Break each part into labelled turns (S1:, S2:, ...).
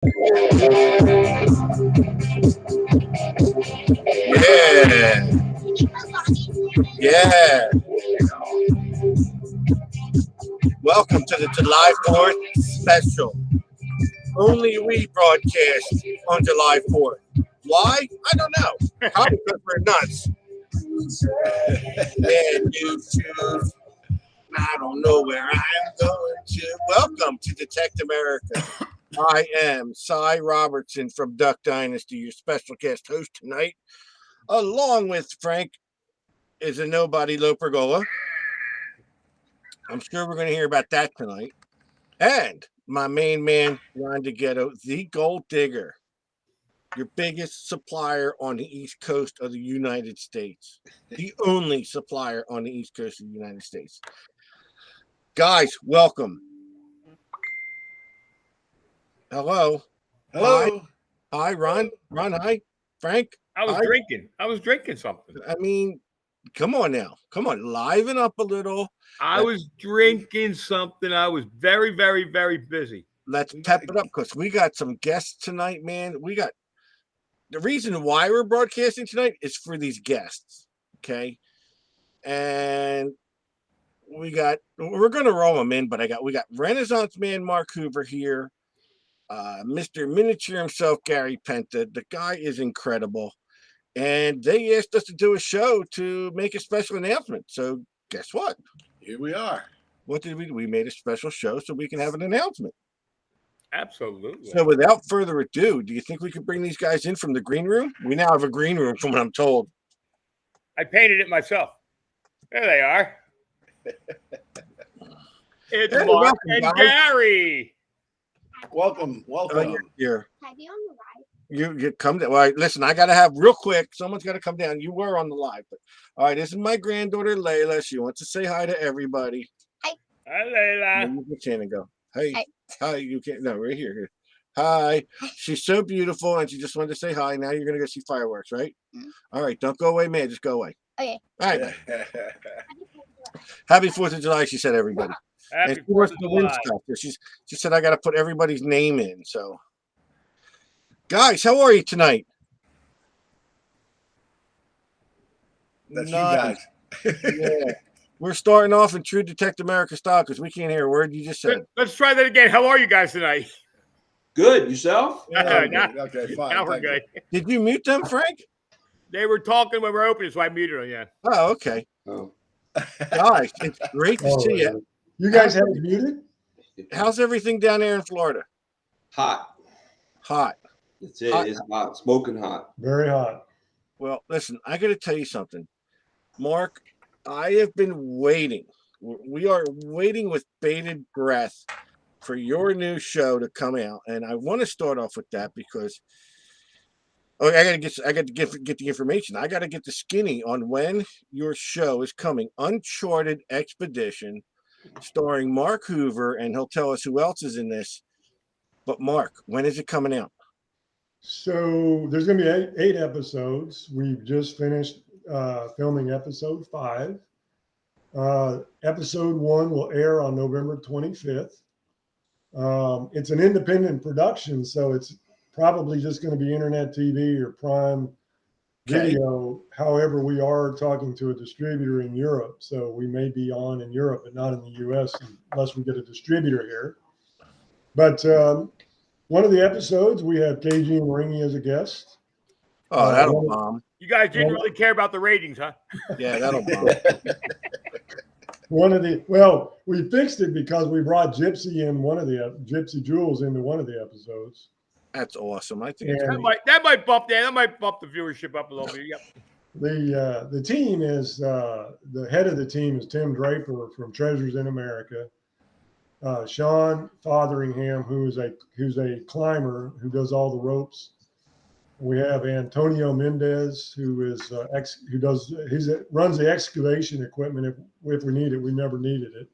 S1: Yeah. Yeah. Welcome to the July 4th special. Only we broadcast on July 4th. Why? I don't know. Probably because we're nuts. Yeah, new shoes. I don't know where I'm going to. Welcome to Detect America. I am Cy Robertson from Duck Dynasty, your special guest host tonight. Along with Frank is a nobody Lopergola. I'm sure we're going to hear about that tonight. And my main man, Ron DeGhetto, the Gold Digger, your biggest supplier on the East Coast of the United States. The only supplier on the East Coast of the United States. Guys, welcome. Hello.
S2: Hello.
S1: Hi, Ron. Ron, hi. Frank.
S3: I was drinking something.
S1: I mean, come on now. Come on. Liven up a little.
S3: I was drinking something. I was very, very, very busy.
S1: Let's pep it up because we got some guests tonight, man. The reason why we're broadcasting tonight is for these guests. Okay. And we're going to roll them in, but we got Renaissance man Mark Hoover here. Mr. Miniature himself, Gary Penta. The guy is incredible. And they asked us to do a show to make a special announcement. So guess what?
S2: Here we are.
S1: What did we do? We made a special show so we can have an announcement.
S3: Absolutely.
S1: So without further ado, do you think we could bring these guys in from the green room? We now have a green room from what I'm told.
S3: I painted it myself. There they are. It's
S1: Hey,
S3: Mark
S1: welcome,
S3: and
S1: guys.
S3: Gary.
S2: Welcome.
S1: Here.
S4: Can I be on the ride?
S1: You come down. All right, listen, I got to have real quick. Someone's got to come down. You were on the live. But, all right, this is my granddaughter, Layla. She wants to say hi to everybody.
S3: Hi, Layla.
S1: You can go. Hey.
S4: Hi.
S1: Hi. You can't. No, right here. Hi. She's so beautiful, and she just wanted to say hi. Now you're going to go see fireworks, right?
S4: Mm-hmm.
S1: All right, don't go away, man. Just go away.
S4: Okay.
S1: All right. Happy 4th of July, she said, everybody.
S3: Happy
S1: And she wants
S3: 4th
S1: to
S3: of
S1: win
S3: July.
S1: stuff. She said I got to put everybody's name in. So, guys, how are you tonight?
S2: That's
S1: Nice.
S2: you guys.
S1: Yeah. We're starting off in true Detect America style because we can't hear a word you just said.
S3: Let's try that again. How are you guys tonight?
S5: Good. Yourself?
S3: Yeah,
S2: Okay, fine.
S3: now we're
S2: Thank you.
S3: good.
S1: Did you mute them, Frank?
S3: They were talking when we were opening, so I muted them. Yeah.
S1: Oh, okay.
S5: Oh.
S1: Guys, it's great to see you.
S6: You guys have it muted?
S1: How's everything down there in Florida?
S5: Hot.
S1: Hot.
S5: That's it.
S1: Hot.
S5: It's hot. Smoking hot.
S6: Very hot.
S1: Well, listen, I got to tell you something. Mark, I have been waiting. We are waiting with bated breath for your new show to come out. And I want to start off with that because I got to get the information. I got to get the skinny on when your show is coming. Uncharted Expedition, starring Mark Hoover, and he'll tell us who else is in this. But Mark, when is it coming out?
S6: So there's going to be eight episodes. We've just finished filming episode 5. Episode 1 will air on November 25th. It's an independent production, so it's probably just going to be internet TV or Prime Video. However, we are talking to a distributor in Europe, so we may be on in Europe, but not in the U.S. unless we get a distributor here. But one of the episodes, we have KG and Ringy as a guest.
S1: Oh, that'll bomb.
S3: You guys didn't really care about the ratings, huh?
S1: Yeah, that'll bomb.
S6: We fixed it because we brought Gypsy in Gypsy Jules into one of the episodes.
S1: That's awesome. I think
S6: And
S3: That might bump the viewership up a little bit. Yep.
S6: the team is the head of the team is Tim Draper from Treasures in America. Sean Fotheringham, who's a climber who does all the ropes. We have Antonio Mendez, who is runs the excavation equipment if we need it. We never needed it.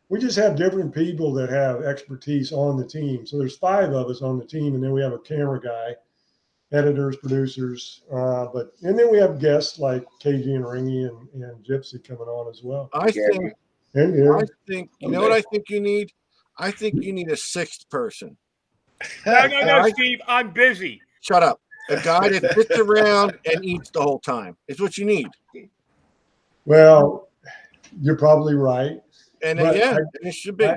S6: We just have different people that have expertise on the team. So there's 5 of us on the team, and then we have a camera guy, editors, producers, and then we have guests like KG and Ringy and Gypsy coming on as well.
S1: I think you know what I think you need? I think you need a sixth person.
S3: No,
S1: Right?
S3: Steve. I'm busy.
S1: Shut up. A guy that sits around and eats the whole time is what you need.
S6: Well, you're probably right.
S1: And
S6: But
S1: yeah, it should be.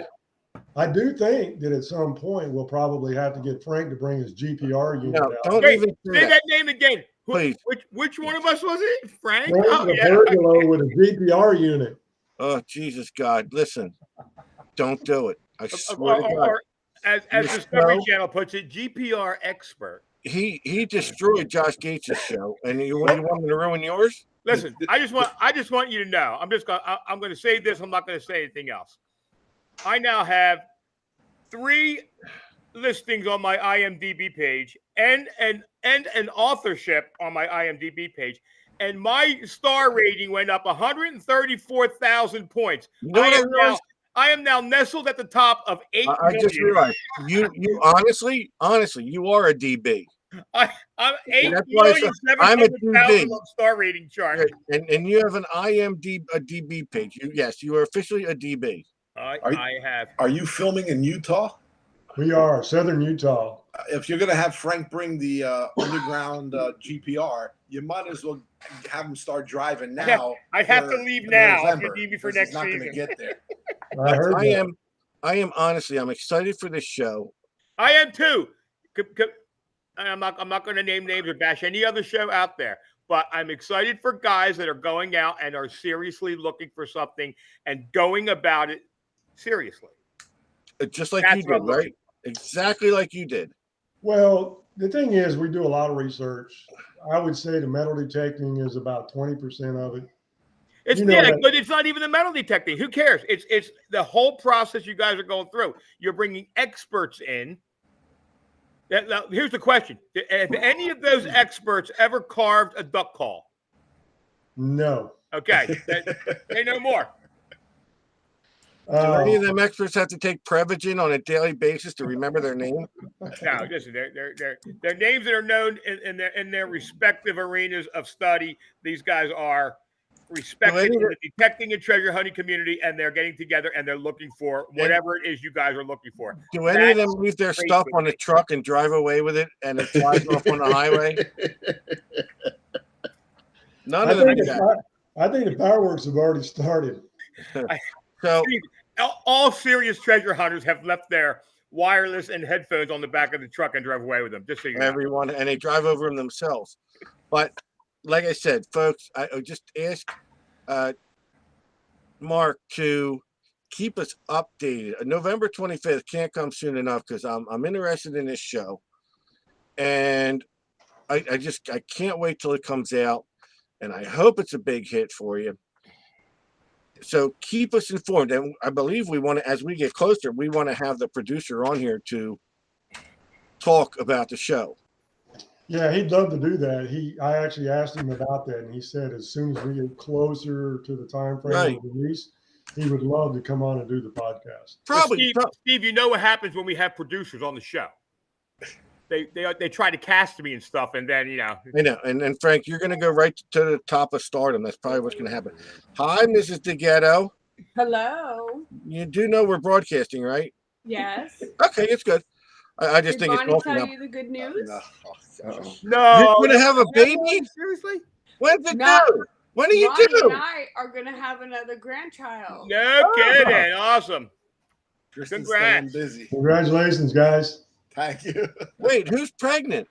S6: I do think that at some point we'll probably have to get Frank to bring his GPR unit
S1: No,
S6: out.
S1: don't
S3: Wait,
S1: even
S3: say
S1: say that.
S3: that name again.
S1: Please.
S3: Which one of us was it? Frank?
S6: Frank
S3: Oh,
S6: the
S3: yeah.
S6: Pergola with a GPR unit.
S1: Oh, Jesus God. Listen, don't do it. I swear to God.
S3: Or as
S1: This
S3: Discovery
S1: show-
S3: Channel puts it, GPR expert.
S1: He destroyed Josh Gates' show, and you want him to ruin yours?
S3: Listen, I just want you to know. I'm going to say this. I'm not going to say anything else. I now have 3 listings on my IMDb page and an authorship on my IMDb page, and my star rating went up 134,000 points.
S1: You know what I realized?
S3: I am now nestled at the top of 8
S1: I just
S3: million.
S1: realized you honestly, you are a DB.
S3: I'm
S1: That's why I said I'm a
S3: 8,700,000
S1: DB.
S3: on star rating chart.
S1: And you have an DB page. You are officially a DB.
S3: I have.
S2: Are you filming in Utah?
S6: We are Southern Utah.
S2: If you're going to have Frank bring the underground GPR, you might as well have him start driving now.
S3: I have to leave now if you
S2: November,
S3: need me for
S2: 'cause
S3: next
S2: he's not going
S3: season.
S2: to get there.
S6: I heard
S1: I
S6: that.
S1: am honestly, I'm excited for this show.
S3: I am too. I'm not going to name names or bash any other show out there, but I'm excited for guys that are going out and are seriously looking for something and going about it seriously.
S1: Just like
S3: That's
S1: you
S3: what
S1: did,
S3: I'm looking
S1: right? Exactly like you did.
S6: Well, the thing is, we do a lot of research. I would say the metal detecting is about 20% of it.
S3: It's
S6: You know that-
S3: but it's not even the metal detecting. Who cares? It's the whole process you guys are going through. You're bringing experts in. Now, here's the question: have any of those experts ever carved a duck call?
S6: No.
S3: Okay, say no more.
S1: Do any
S6: Uh,
S1: of them experts have to take Prevagen on a daily basis to remember their name?
S3: No, listen, they're names that are known in their respective arenas of study. These guys are respected in the detecting and treasure hunting community, and they're getting together and they're looking for whatever it is you guys are looking for.
S1: Do any of them
S3: That's
S1: leave their
S3: great
S1: stuff
S3: with
S1: on the
S3: me.
S1: truck and drive away with it and it flies off on the highway? None
S6: I
S1: of them
S6: think
S1: do that.
S6: I think the fireworks have already started.
S1: So
S3: All serious treasure hunters have left their wireless and headphones on the back of the truck and drove away with them. Just so you know.
S1: everyone, and they drive over them themselves. But like I said, folks, I would just ask Mark to keep us updated. November 25th can't come soon enough because I'm interested in this show, and I can't wait till it comes out, and I hope it's a big hit for you. So keep us informed, and I believe we want to, as we get closer, we want to have the producer on here to talk about the show.
S6: Yeah, he'd love to do that. I actually asked him about that, and he said as soon as we get closer to the time frame
S1: Right.
S6: of release, he would love to come on and do the podcast.
S1: Probably.
S3: Steve, you know what happens when we have producers on the show? They try to cast me and stuff, and then
S1: I know. And Frank, you're going to go right to the top of stardom. That's probably what's going to happen. Hi, Mrs. DeGhetto.
S4: Hello.
S1: You do know we're broadcasting, right?
S4: Yes.
S1: Okay, it's good. I just
S4: Did
S1: think it's
S4: Bonnie
S1: awesome.
S4: tell
S1: Now.
S4: you the good news?
S3: no,
S1: You're going to have a baby?
S3: Seriously?
S1: When's it
S4: No.
S1: due? When are you
S4: Bonnie
S1: due?
S4: and I are going to have another grandchild.
S3: No kidding. Awesome.
S2: Kristen's
S3: Congrats.
S2: staying busy.
S6: Congratulations, guys.
S2: Thank you.
S1: Wait, who's pregnant?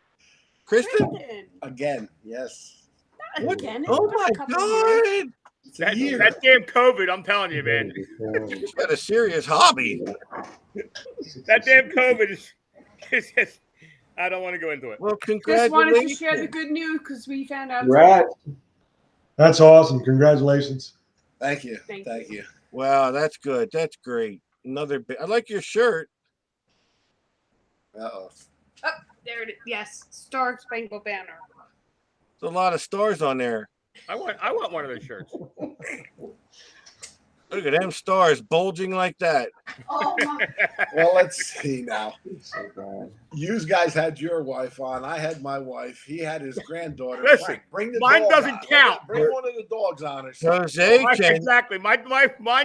S1: Kristen?
S4: Kristen.
S2: Again, yes.
S4: Not
S1: What?
S4: again. It's
S1: Oh
S4: been a
S1: my
S4: couple years.
S1: God.
S2: It's a year.
S3: That damn COVID, I'm telling you, man.
S1: She's got a serious hobby.
S3: That damn COVID is just, I don't want to go into it.
S1: Well,
S4: Just wanted to share the
S1: congratulations.
S4: good news because we found out.
S5: Right.
S6: That's awesome. Congratulations.
S2: Thank you.
S4: Thank
S2: Thank you.
S1: Wow, that's good. That's great. I like your shirt.
S2: Uh-oh.
S4: There it is. Yes. Star Spangled Banner.
S1: There's a lot of stars on there.
S3: I want one of those shirts.
S1: Look at them stars bulging like that.
S4: Oh my.
S2: Well, let's see now.
S5: So bad.
S2: You guys had your wife on. I had my wife. He had his granddaughter.
S3: Listen,
S2: Frank, bring the
S3: mine
S2: dog
S3: doesn't
S2: on.
S3: count.
S2: Bring one of the dogs on or something.
S1: Jose can
S3: Exactly. Mine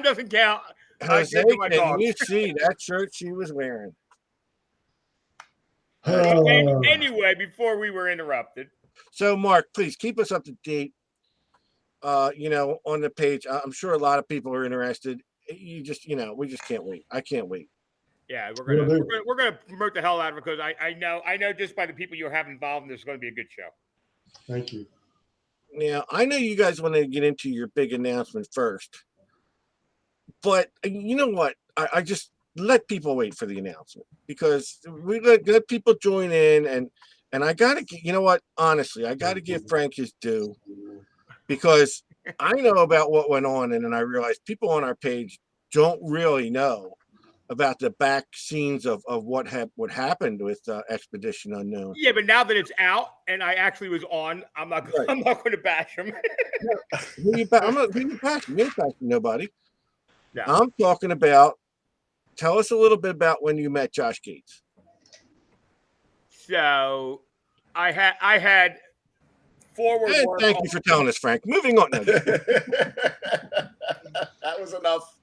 S3: doesn't count. I
S1: Jose,
S3: said to my
S1: can
S3: dogs.
S1: you see that shirt she was wearing?
S3: Anyway, before we were interrupted,
S1: So, Mark, please keep us up to date. On the page. I'm sure a lot of people are interested. We just can't wait. I can't wait.
S3: yeah,
S6: Will do.
S3: we're gonna promote the hell out of it because I know just by the people you have involved, this is going to be a good show.
S6: Thank you.
S1: Now, I know you guys want to get into your big announcement first, but you know what? I just let people wait for the announcement because we let people join in, and I gotta, you know what? Honestly, I gotta give Frank his due because I know about what went on, and then I realized people on our page don't really know about the back scenes of what happened with Expedition Unknown.
S3: Yeah, but now that it's out and I actually was on, I'm not
S1: Right.
S3: I'm not going to bash him.
S1: I'm not being bashing. You ain't bashing nobody.
S3: No.
S1: I'm talking about. Tell us a little bit about when you met Josh Gates.
S3: So I had forward
S1: And
S3: work.
S1: thank you for telling us, Frank. Moving on. No,
S2: That was enough.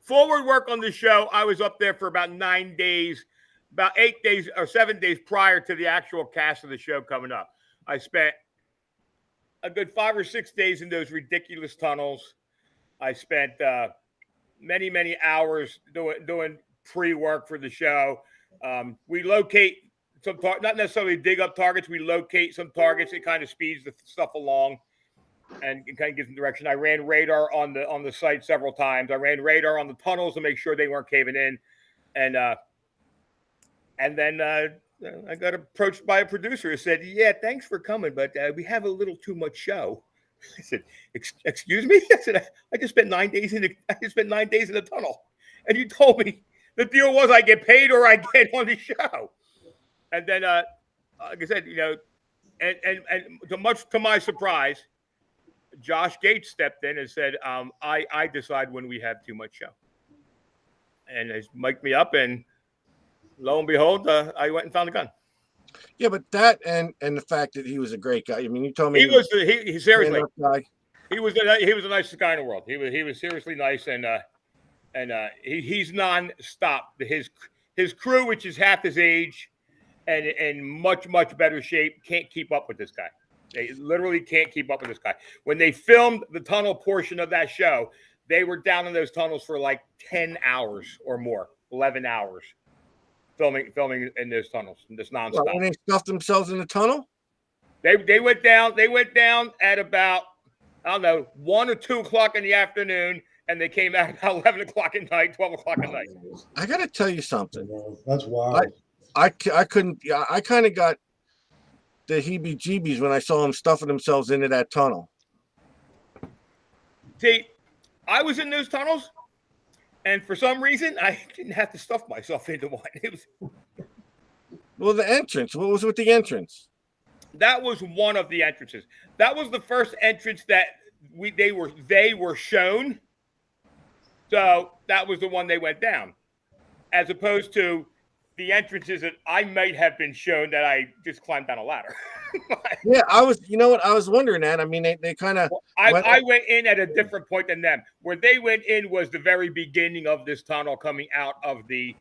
S3: Forward work on the show. I was up there for about 9 days, about 8 days or 7 days prior to the actual cast of the show coming up. I spent a good 5 or 6 days in those ridiculous tunnels. I spent many hours doing pre-work for the show. We locate some not necessarily dig up targets. We locate some targets. It kind of speeds the stuff along and it kind of gives them direction. I ran radar on the site several times. I ran radar on the tunnels to make sure they weren't caving in, and then I got approached by a producer who said, "Yeah, thanks for coming, but we have a little too much show." I said, "Excuse me?" I said, "I just spent 9 days in the tunnel, and you told me the deal was I get paid or I get on the show." And then, like I said, and much to my surprise, Josh Gates stepped in and said, "I decide when we have too much show," and they mic'd me up, and lo and behold, I went and found a gun.
S1: Yeah, but that and the fact that he was a great guy. I mean, you told me
S3: He seriously.
S1: guy.
S3: He was the nicest guy in the world. He was seriously nice, and he's nonstop. His crew, which is half his age, and in much better shape, can't keep up with this guy. They literally can't keep up with this guy. When they filmed the tunnel portion of that show, they were down in those tunnels for like 10 hours or more, 11 hours, filming in those tunnels, just nonstop.
S1: When they stuffed themselves in the tunnel,
S3: They went down at about, I don't know, 1 or 2 o'clock in the afternoon, and they came out about 11 o'clock at night, 12 o'clock at night.
S1: I got to tell you something.
S6: That's wild.
S1: I couldn't. I kind of got the heebie-jeebies when I saw them stuffing themselves into that tunnel.
S3: See, I was in those tunnels, and for some reason, I didn't have to stuff myself into one.
S1: Well, the entrance. What was with the entrance?
S3: That was one of the entrances. That was the first entrance that they were shown. So that was the one they went down, as opposed to the entrances that I might have been shown that I just climbed down a ladder.
S1: Yeah, I was. You know what? I was wondering that. I mean, they kind of.
S3: I went in at a different point than them. Where they went in was the very beginning of this tunnel coming out of the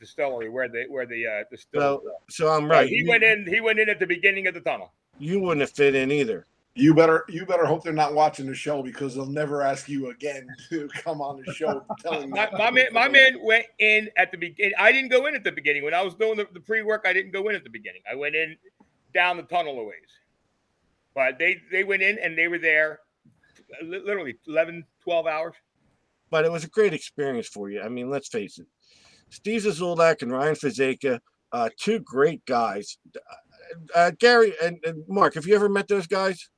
S3: distillery where the distillery.
S1: So I'm right.
S3: He went in at the beginning of the tunnel.
S1: You wouldn't have fit in either.
S2: You better hope they're not watching the show because they'll never ask you again to come on the show. Telling
S3: My man went in at the beginning. I didn't go in at the beginning. When I was doing the pre-work, I didn't go in at the beginning. I went in down the tunnel a ways. But they went in and they were there literally 11, 12 hours.
S1: But it was a great experience for you. I mean, let's face it. Steve Zazulak and Ryan Fazeka, two great guys. Gary and Mark, have you ever met those guys?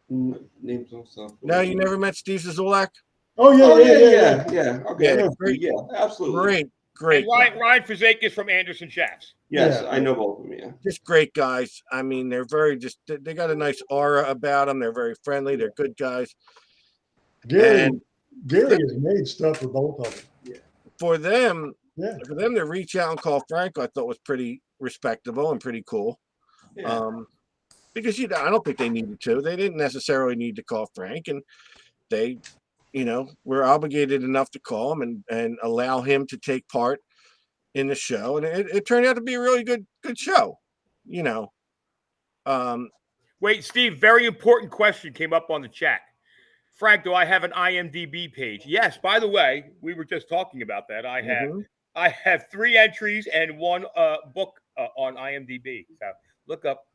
S5: Names and stuff.
S1: No, you never met Steve Zazulak?
S6: Oh yeah.
S5: Okay.
S1: Yeah,
S5: Yeah, absolutely.
S1: Great.
S3: And Ryan Fazek is from Anderson Shafts.
S5: Yes,
S6: Yeah.
S5: I know both of them. Yeah.
S1: Just great guys. I mean, they're they got a nice aura about them. They're very friendly. They're good guys.
S6: Gary
S1: And
S6: has made stuff for both of them.
S1: for them
S6: Yeah.
S1: to reach out and call Frank, I thought was pretty respectable and pretty cool.
S5: Yeah.
S1: Because I don't think they needed to. They didn't necessarily need to call Frank, and they we're obligated enough to call him and allow him to take part in the show. And it turned out to be a really good show,
S3: Wait, Steve, very important question came up on the chat. Frank, do I have an IMDb page? Yes. By the way, we were just talking about that. I have 3 entries and 1 book on IMDb. So look up.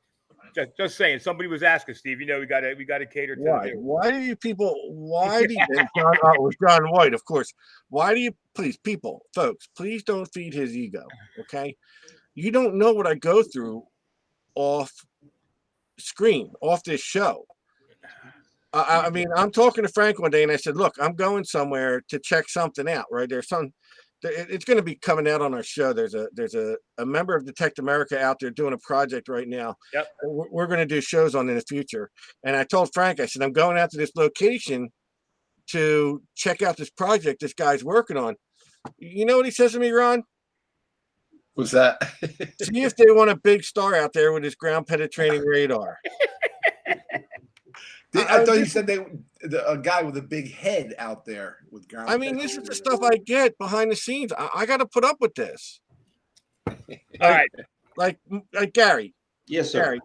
S3: Just saying. Somebody was asking, Steve. We got to cater to.
S1: Why do you people? Why do you? It was John White, of course. Why do you? Please, folks, please don't feed his ego. Okay, you don't know what I go through off screen, off this show. I mean, I'm talking to Frank one day, and I said, "Look, I'm going somewhere to check something out. Right? It's going to be coming out on our show. There's a member of Detect America out there doing a project right now.
S3: Yep.
S1: We're going to do shows on in the future." And I told Frank, I said, "I'm going out to this location to check out this project this guy's working on." You know what he says to me, Ron?
S2: What's that?
S1: See if they want a big star out there with his ground penetrating radar.
S2: I thought you said a guy with a big head out there with ground.
S1: I mean, this is the stuff I get behind the scenes. I got to put up with this.
S3: All right.
S1: Like Gary.
S5: Yes, sir.
S1: Gary,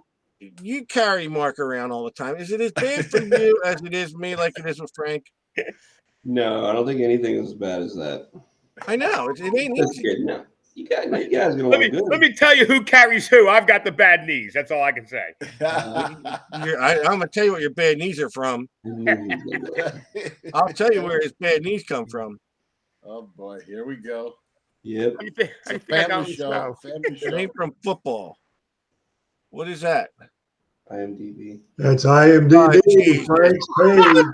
S1: you carry Mark around all the time. Is it as bad for you as it is me, like it is with Frank?
S5: No, I don't think anything is as bad as that.
S1: I know. It ain't
S5: That's
S1: easy.
S5: good. No. You guys gonna
S3: Let
S5: look good.
S3: me tell you who carries who. I've got the bad knees. That's all I can say.
S1: I'm gonna tell you what your bad knees are from. I'll tell you where his bad knees come from.
S2: Oh boy, here we go.
S5: Yep.
S3: How do you think I got
S2: Family
S3: on the
S2: show. Family
S1: It
S2: show.
S1: ain't from football. What is that?
S5: IMDb.
S6: That's IMDb.
S1: geez.
S6: Frank's page.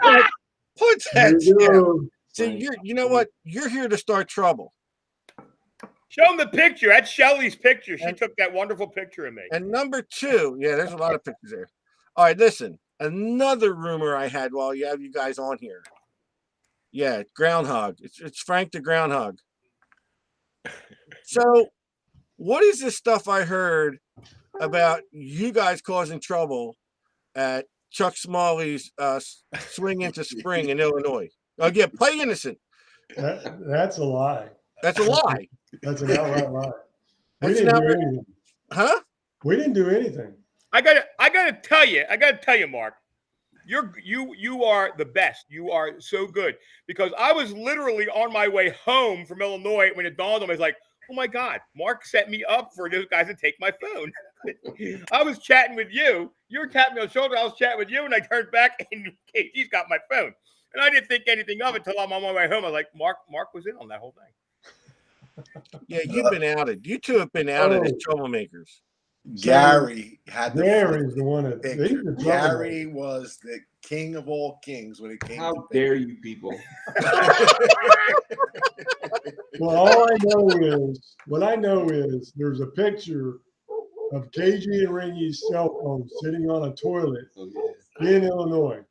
S1: Put
S6: There
S1: that
S6: you
S1: down.
S6: go.
S1: See, you know what? You're here to start trouble.
S3: Show him the picture. That's Shelly's picture. She took that wonderful picture of me.
S1: And number 2, yeah, there's a lot of pictures there. All right, listen. Another rumor I had while you have you guys on here. Yeah, groundhog. It's Frank the Groundhog. So, what is this stuff I heard about you guys causing trouble at Chuck Smalley's Swing into Spring in Illinois? Oh, yeah, play innocent.
S6: That's a lie.
S1: That's a lie.
S6: That's an outright lie. We
S1: That's
S6: didn't
S1: not
S6: do
S1: right.
S6: anything.
S1: Huh?
S6: We didn't do anything.
S3: I gotta tell you, Mark, you are the best. You are so good, because I was literally on my way home from Illinois when it dawned on me. I was like, oh my God, Mark set me up for those guys to take my phone. I was chatting with you. You were tapping me on the shoulder. I was chatting with you, and I turned back, and KG's got my phone. And I didn't think anything of it until I'm on my way home. I was like, Mark was in on that whole thing.
S1: Yeah, you've been outed. You two have been outed as troublemakers.
S2: Gary had the
S6: Gary's the one that
S2: picture. Gary was the king of all kings when it came
S5: How
S2: to
S5: dare you people?
S6: Well, all I know is there's a picture of KG and Ringy's cell phone sitting on a toilet in Illinois.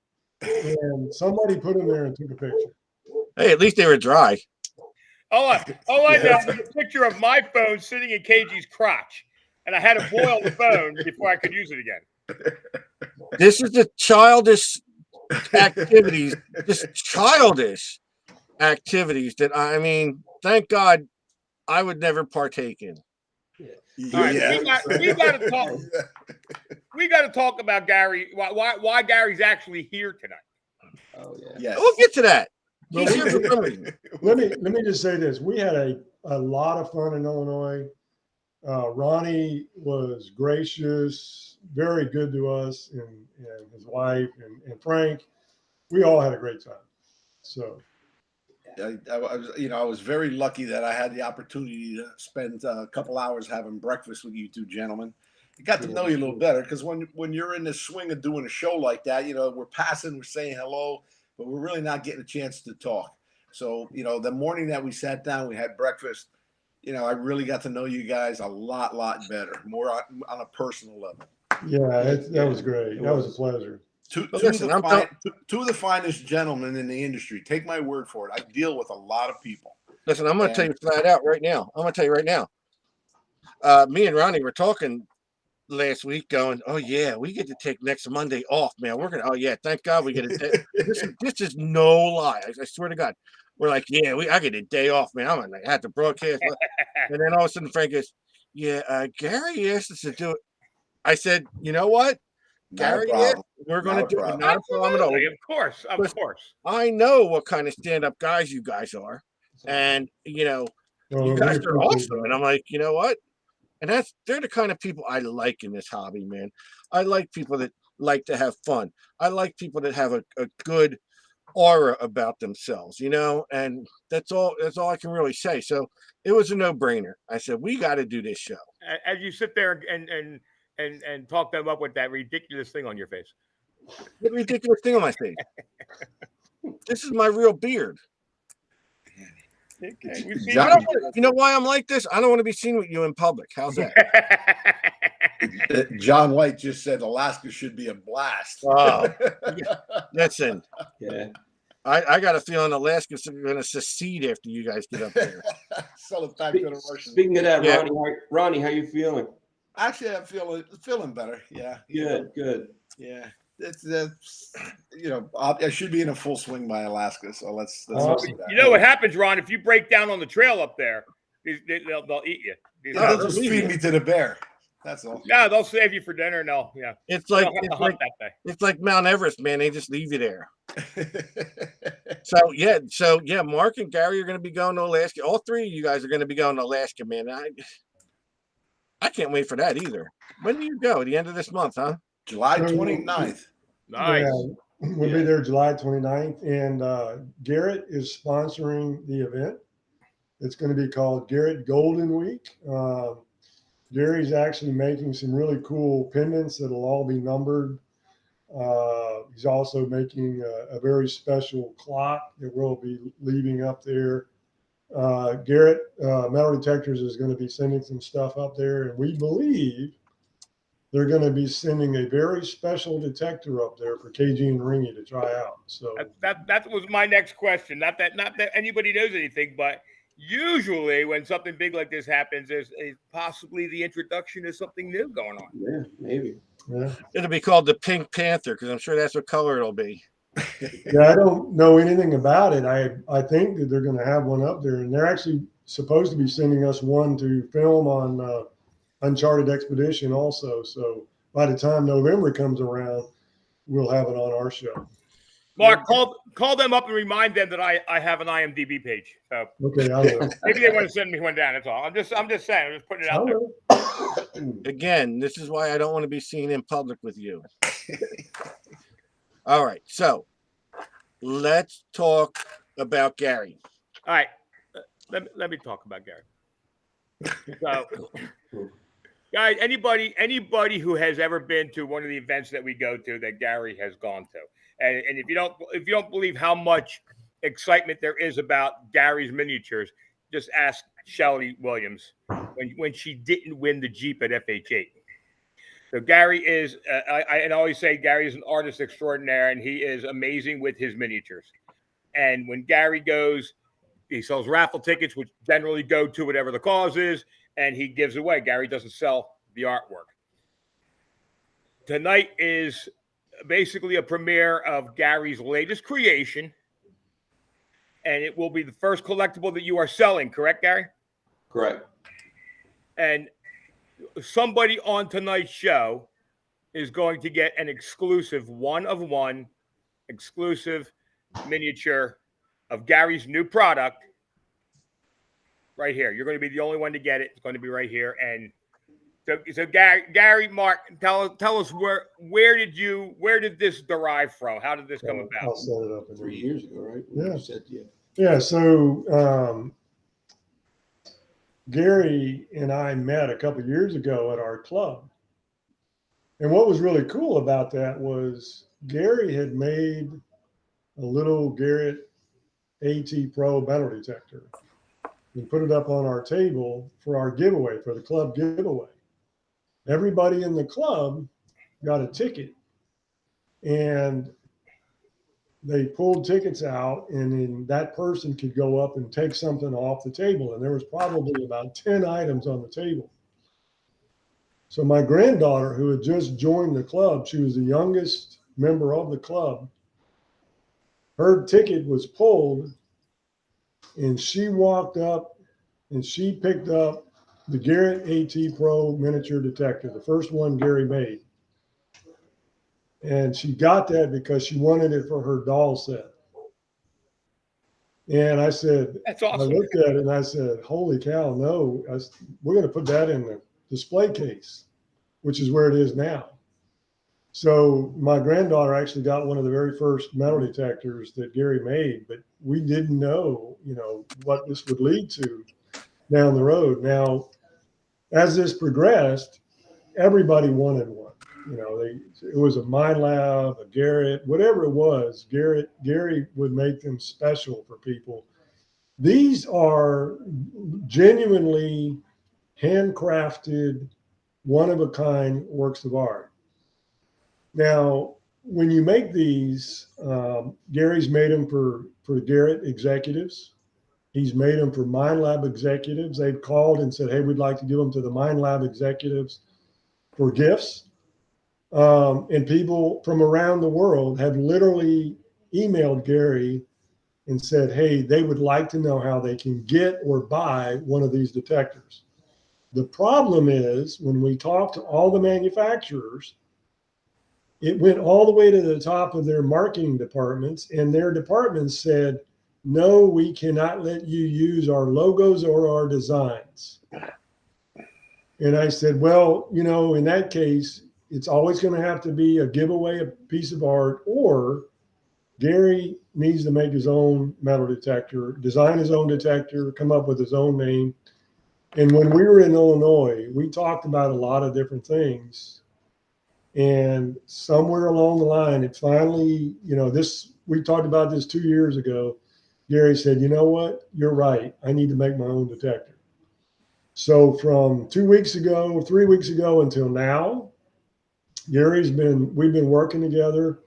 S6: And somebody put him there and took a picture.
S1: Hey, at least they were dry.
S3: All I know is a picture of my phone sitting in KG's crotch, and I had to boil the phone before I could use it again.
S1: This is the childish activities, that I mean, thank God I would never partake in.
S3: All right, we got to talk. We got to talk about Gary. Why Gary's actually here tonight?
S5: Oh yeah.
S2: Yes.
S1: We'll get to that. He's here for some reason.
S6: Let me just say this. We had a lot of fun in Illinois. Ronnie was gracious, very good to us, and his wife and Frank. We all had a great time. So
S2: I was very lucky that I had the opportunity to spend a couple hours having breakfast with you two gentlemen. I got to know you a little better, because when you're in the swing of doing a show like that, we're passing, we're saying hello, but we're really not getting a chance to talk. So, the morning that we sat down, we had breakfast, I really got to know you guys a lot better, more on a personal level.
S6: yeah, that was great. That was a pleasure.
S2: Two
S1: Well, listen,
S2: of the finest gentlemen in the industry. Take my word for it. I deal with a lot of people.
S1: Listen, I'm going to tell you flat out right now. Me and Ronnie were talking last week going, "Oh yeah, we get to take next Monday off, man. We're gonna. Oh yeah, thank God we get a day." This is no lie. I swear to God. We're like, "Yeah, I get a day off, man. I'm gonna have to broadcast." And then all of a sudden, Frank goes, "Yeah, Gary asked us to do it." I said, "You know what,
S2: Not a
S1: Gary? Yeah,
S2: problem.
S1: we're
S2: Not
S1: gonna
S2: a
S1: do it.
S2: problem.
S1: Not a problem at all.
S3: Absolutely, of course, of
S1: Listen,
S3: course.
S1: I know what kind of stand-up guys you guys are, and you
S6: Well, we
S1: guys are
S6: appreciate
S1: awesome." And
S6: that.
S1: I'm like, you know what? And they're the kind of people I like in this hobby, man. I like people that like to have fun. I like people that have a good aura about themselves, and that's all I can really say. So it was a no-brainer. I said, we got to do this show.
S3: As you sit there and talk them up with that ridiculous thing on your face.
S1: What ridiculous thing on my face. This is my real beard.
S3: Okay,
S1: You know why I'm like this? I don't want to be seen with you in public. How's that?
S2: John White just said Alaska should be a blast.
S1: Oh, listen,
S5: Yeah.
S1: I got a feeling Alaska's going to secede after you guys get up there.
S2: Sell it back to the Russians.
S5: Speaking of that,
S1: Yeah.
S5: Ronnie, how you feeling?
S2: Actually, I'm feeling better. Yeah.
S5: Good.
S2: Yeah. It's I should be in a full swing by Alaska. So let's
S6: Awesome.
S2: do that.
S3: You know what happens, Ron? If you break down on the trail up there, they'll eat you.
S2: They'll just feed me to the bear. That's all.
S3: Yeah, they'll save you for dinner. No, yeah.
S1: It's like
S3: They'll have to hunt that day.
S1: it's like Mount Everest, man. They just leave you there. So yeah, Mark and Gary are going to be going to Alaska. All three of you guys are going to be going to Alaska, man. I can't wait for that either. When do you go? The end of this month, huh?
S2: July 29th.
S3: Nice.
S6: Yeah, we'll be there July 29th. And Garrett is sponsoring the event. It's going to be called Garrett Golden Week. Gary's actually making some really cool pendants that'll all be numbered. He's also making a very special clock that we'll be leaving up there. Garrett Metal Detectors is going to be sending some stuff up there, and we believe they're going to be sending a very special detector up there for KG and Ringy to try out. So
S3: That was my next question. Not that anybody knows anything, but usually when something big like this happens, there's possibly the introduction of something new going on.
S5: Yeah, maybe.
S6: yeah.
S1: It'll be called the Pink Panther because I'm sure that's what color it'll be.
S6: Yeah, I don't know anything about it. I think that they're going to have one up there, and they're actually supposed to be sending us one to film on Uncharted Expedition also. So by the time November comes around, we'll have it on our show.
S3: Mark, call them up and remind them that I have an IMDb page. So
S6: Okay, I will.
S3: maybe they want to send me one down. That's all. I'm just saying. I'm just putting it
S6: I
S3: out there.
S6: will.
S1: Again, this is why I don't want to be seen in public with you. All right, so let's talk about Gary.
S3: All right. Let me talk about Gary. So, guys, anybody who has ever been to one of the events that we go to that Gary has gone to, and if you don't believe how much excitement there is about Gary's miniatures, just ask Shelly Williams when she didn't win the Jeep at FH8. So Gary is, I always say Gary is an artist extraordinaire, and he is amazing with his miniatures. And when Gary goes, he sells raffle tickets, which generally go to whatever the cause is, and he gives away. Gary doesn't sell the artwork. Tonight is basically a premiere of Gary's latest creation, and it will be the first collectible that you are selling, correct, Gary?
S5: Correct.
S3: And somebody on tonight's show is going to get an exclusive one-of-one exclusive miniature of Gary's new product right here. You're going to be the only one to get it. It's going to be right here. And so Gary, Mark, tell us where did this derive from? How did this come about?
S6: I'll set it up.
S5: 3 years ago, right?
S6: Yeah.
S5: You said, yeah.
S6: Yeah, so Gary and I met a couple of years ago at our club. And what was really cool about that was Gary had made a little Garrett AT Pro metal detector and put it up on our table for our giveaway, for the club giveaway. Everybody in the club got a ticket, and they pulled tickets out, and then that person could go up and take something off the table. And there was probably about 10 items on the table. So my granddaughter, who had just joined the club, she was the youngest member of the club. Her ticket was pulled, and she walked up and she picked up the Garrett AT Pro miniature detector, the first one Gary made. And she got that because she wanted it for her doll set. And I said,
S3: That's
S6: I
S3: awesome.
S6: looked at it and I said, holy cow, no, we're going to put that in the display case, which is where it is now. So my granddaughter actually got one of the very first metal detectors that Gary made, but we didn't know, what this would lead to down the road. Now, as this progressed, everybody wanted one. It was a MyLab, a Garrett, whatever it was. Gary would make them special for people. These are genuinely handcrafted, one of a kind works of art. Now, when you make these, Gary's made them for Garrett executives. He's made them for MindLab executives. They've called and said, hey, we'd like to give them to the MindLab executives for gifts. And people from around the world have literally emailed Gary and said, hey, they would like to know how they can get or buy one of these detectors. The problem is when we talk to all the manufacturers, it went all the way to the top of their marketing departments, and their departments said, no, we cannot let you use our logos or our designs. And I said, well, in that case, it's always going to have to be a giveaway, a piece of art, or Gary needs to make his own metal detector, design his own detector, come up with his own name. And when we were in Illinois, we talked about a lot of different things. And somewhere along the line, it finally, we talked about this 2 years ago. Gary said, you know what? You're right. I need to make my own detector. So from 3 weeks ago until now, we've been working together.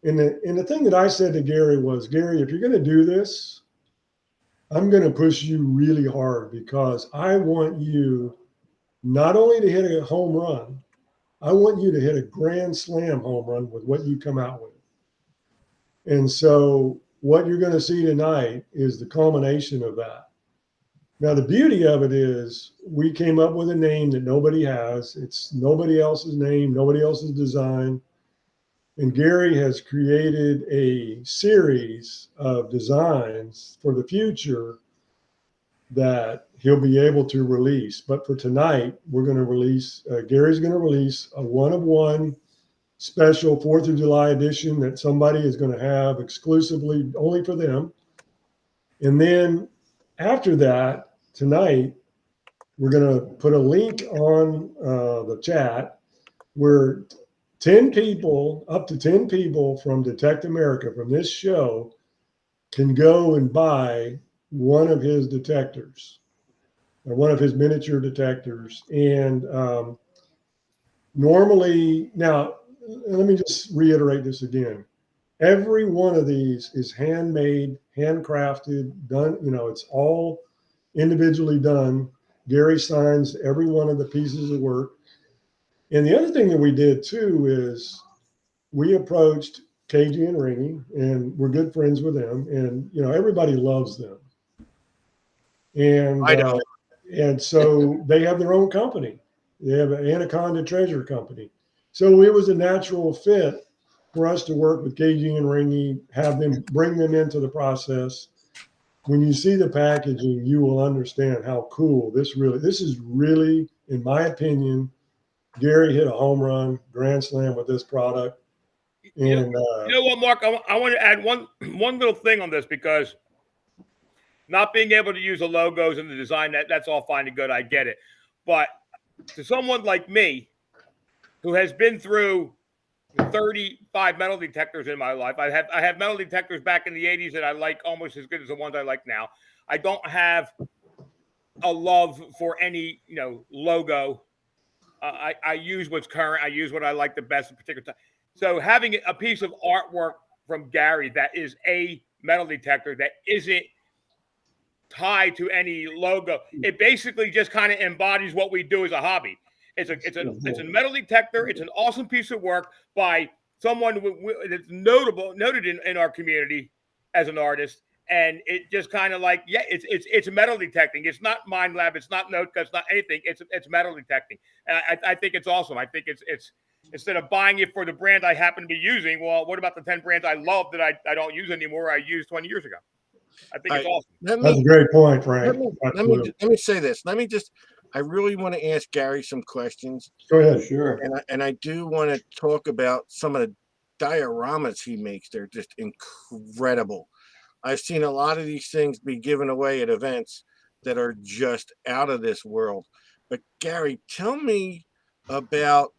S6: And the thing that I said to Gary was, Gary, if you're going to do this, I'm going to push you really hard because I want you not only to hit a home run, I want you to hit a grand slam home run with what you come out with. And so what you're going to see tonight is the culmination of that. Now, the beauty of it is we came up with a name that nobody has. It's nobody else's name, nobody else's design. And Gary has created a series of designs for the future that he'll be able to release. But for tonight, Gary's going to release a one-of-one special 4th of July edition that somebody is going to have exclusively only for them. And then after that, tonight, we're going to put a link on the chat where up to 10 people from Detect America, from this show, can go and buy one of his detectors, or one of his miniature detectors. And normally, now, let me just reiterate this again. Every one of these is handmade, handcrafted, done, it's all individually done. Gary signs every one of the pieces of work. And the other thing that we did too is we approached KG and Ringy, and we're good friends with them, and everybody loves them. And
S1: I know.
S6: And so they have their own company. They have an Anaconda Treasure Company. So it was a natural fit for us to work with KG and Ringy, have them bring them into the process. When you see the packaging, you will understand how cool this is really, in my opinion, Gary hit a home run, grand slam with this product. And
S3: you know what, Mark? I want to add one little thing on this, because not being able to use the logos and the design, that's all fine and good. I get it. But to someone like me, who has been through 35 metal detectors in my life, I have metal detectors back in the 80s that I like almost as good as the ones I like now. I don't have a love for any logo. I use what's current. I use what I like the best at a particular time. So having a piece of artwork from Gary that is a metal detector that isn't tied to any logo, it basically just kind of embodies what we do as a hobby. It's a metal detector. It's an awesome piece of work by someone that's noted in our community as an artist. And it just kind of like, yeah, it's metal detecting. It's not Mind Lab. It's not Notka. It's not anything. It's metal detecting. And I think it's awesome. I think it's instead of buying it for the brand I happen to be using, well, what about the 10 brands I love that I don't use anymore? I used 20 years ago. I think it's awesome.
S6: That's a great point, Frank.
S1: Let me say this. I really want to ask Gary some questions.
S6: Go ahead.
S5: Sure.
S1: And I do want to talk about some of the dioramas he makes. They're just incredible. I've seen a lot of these things be given away at events that are just out of this world. But Gary, tell me about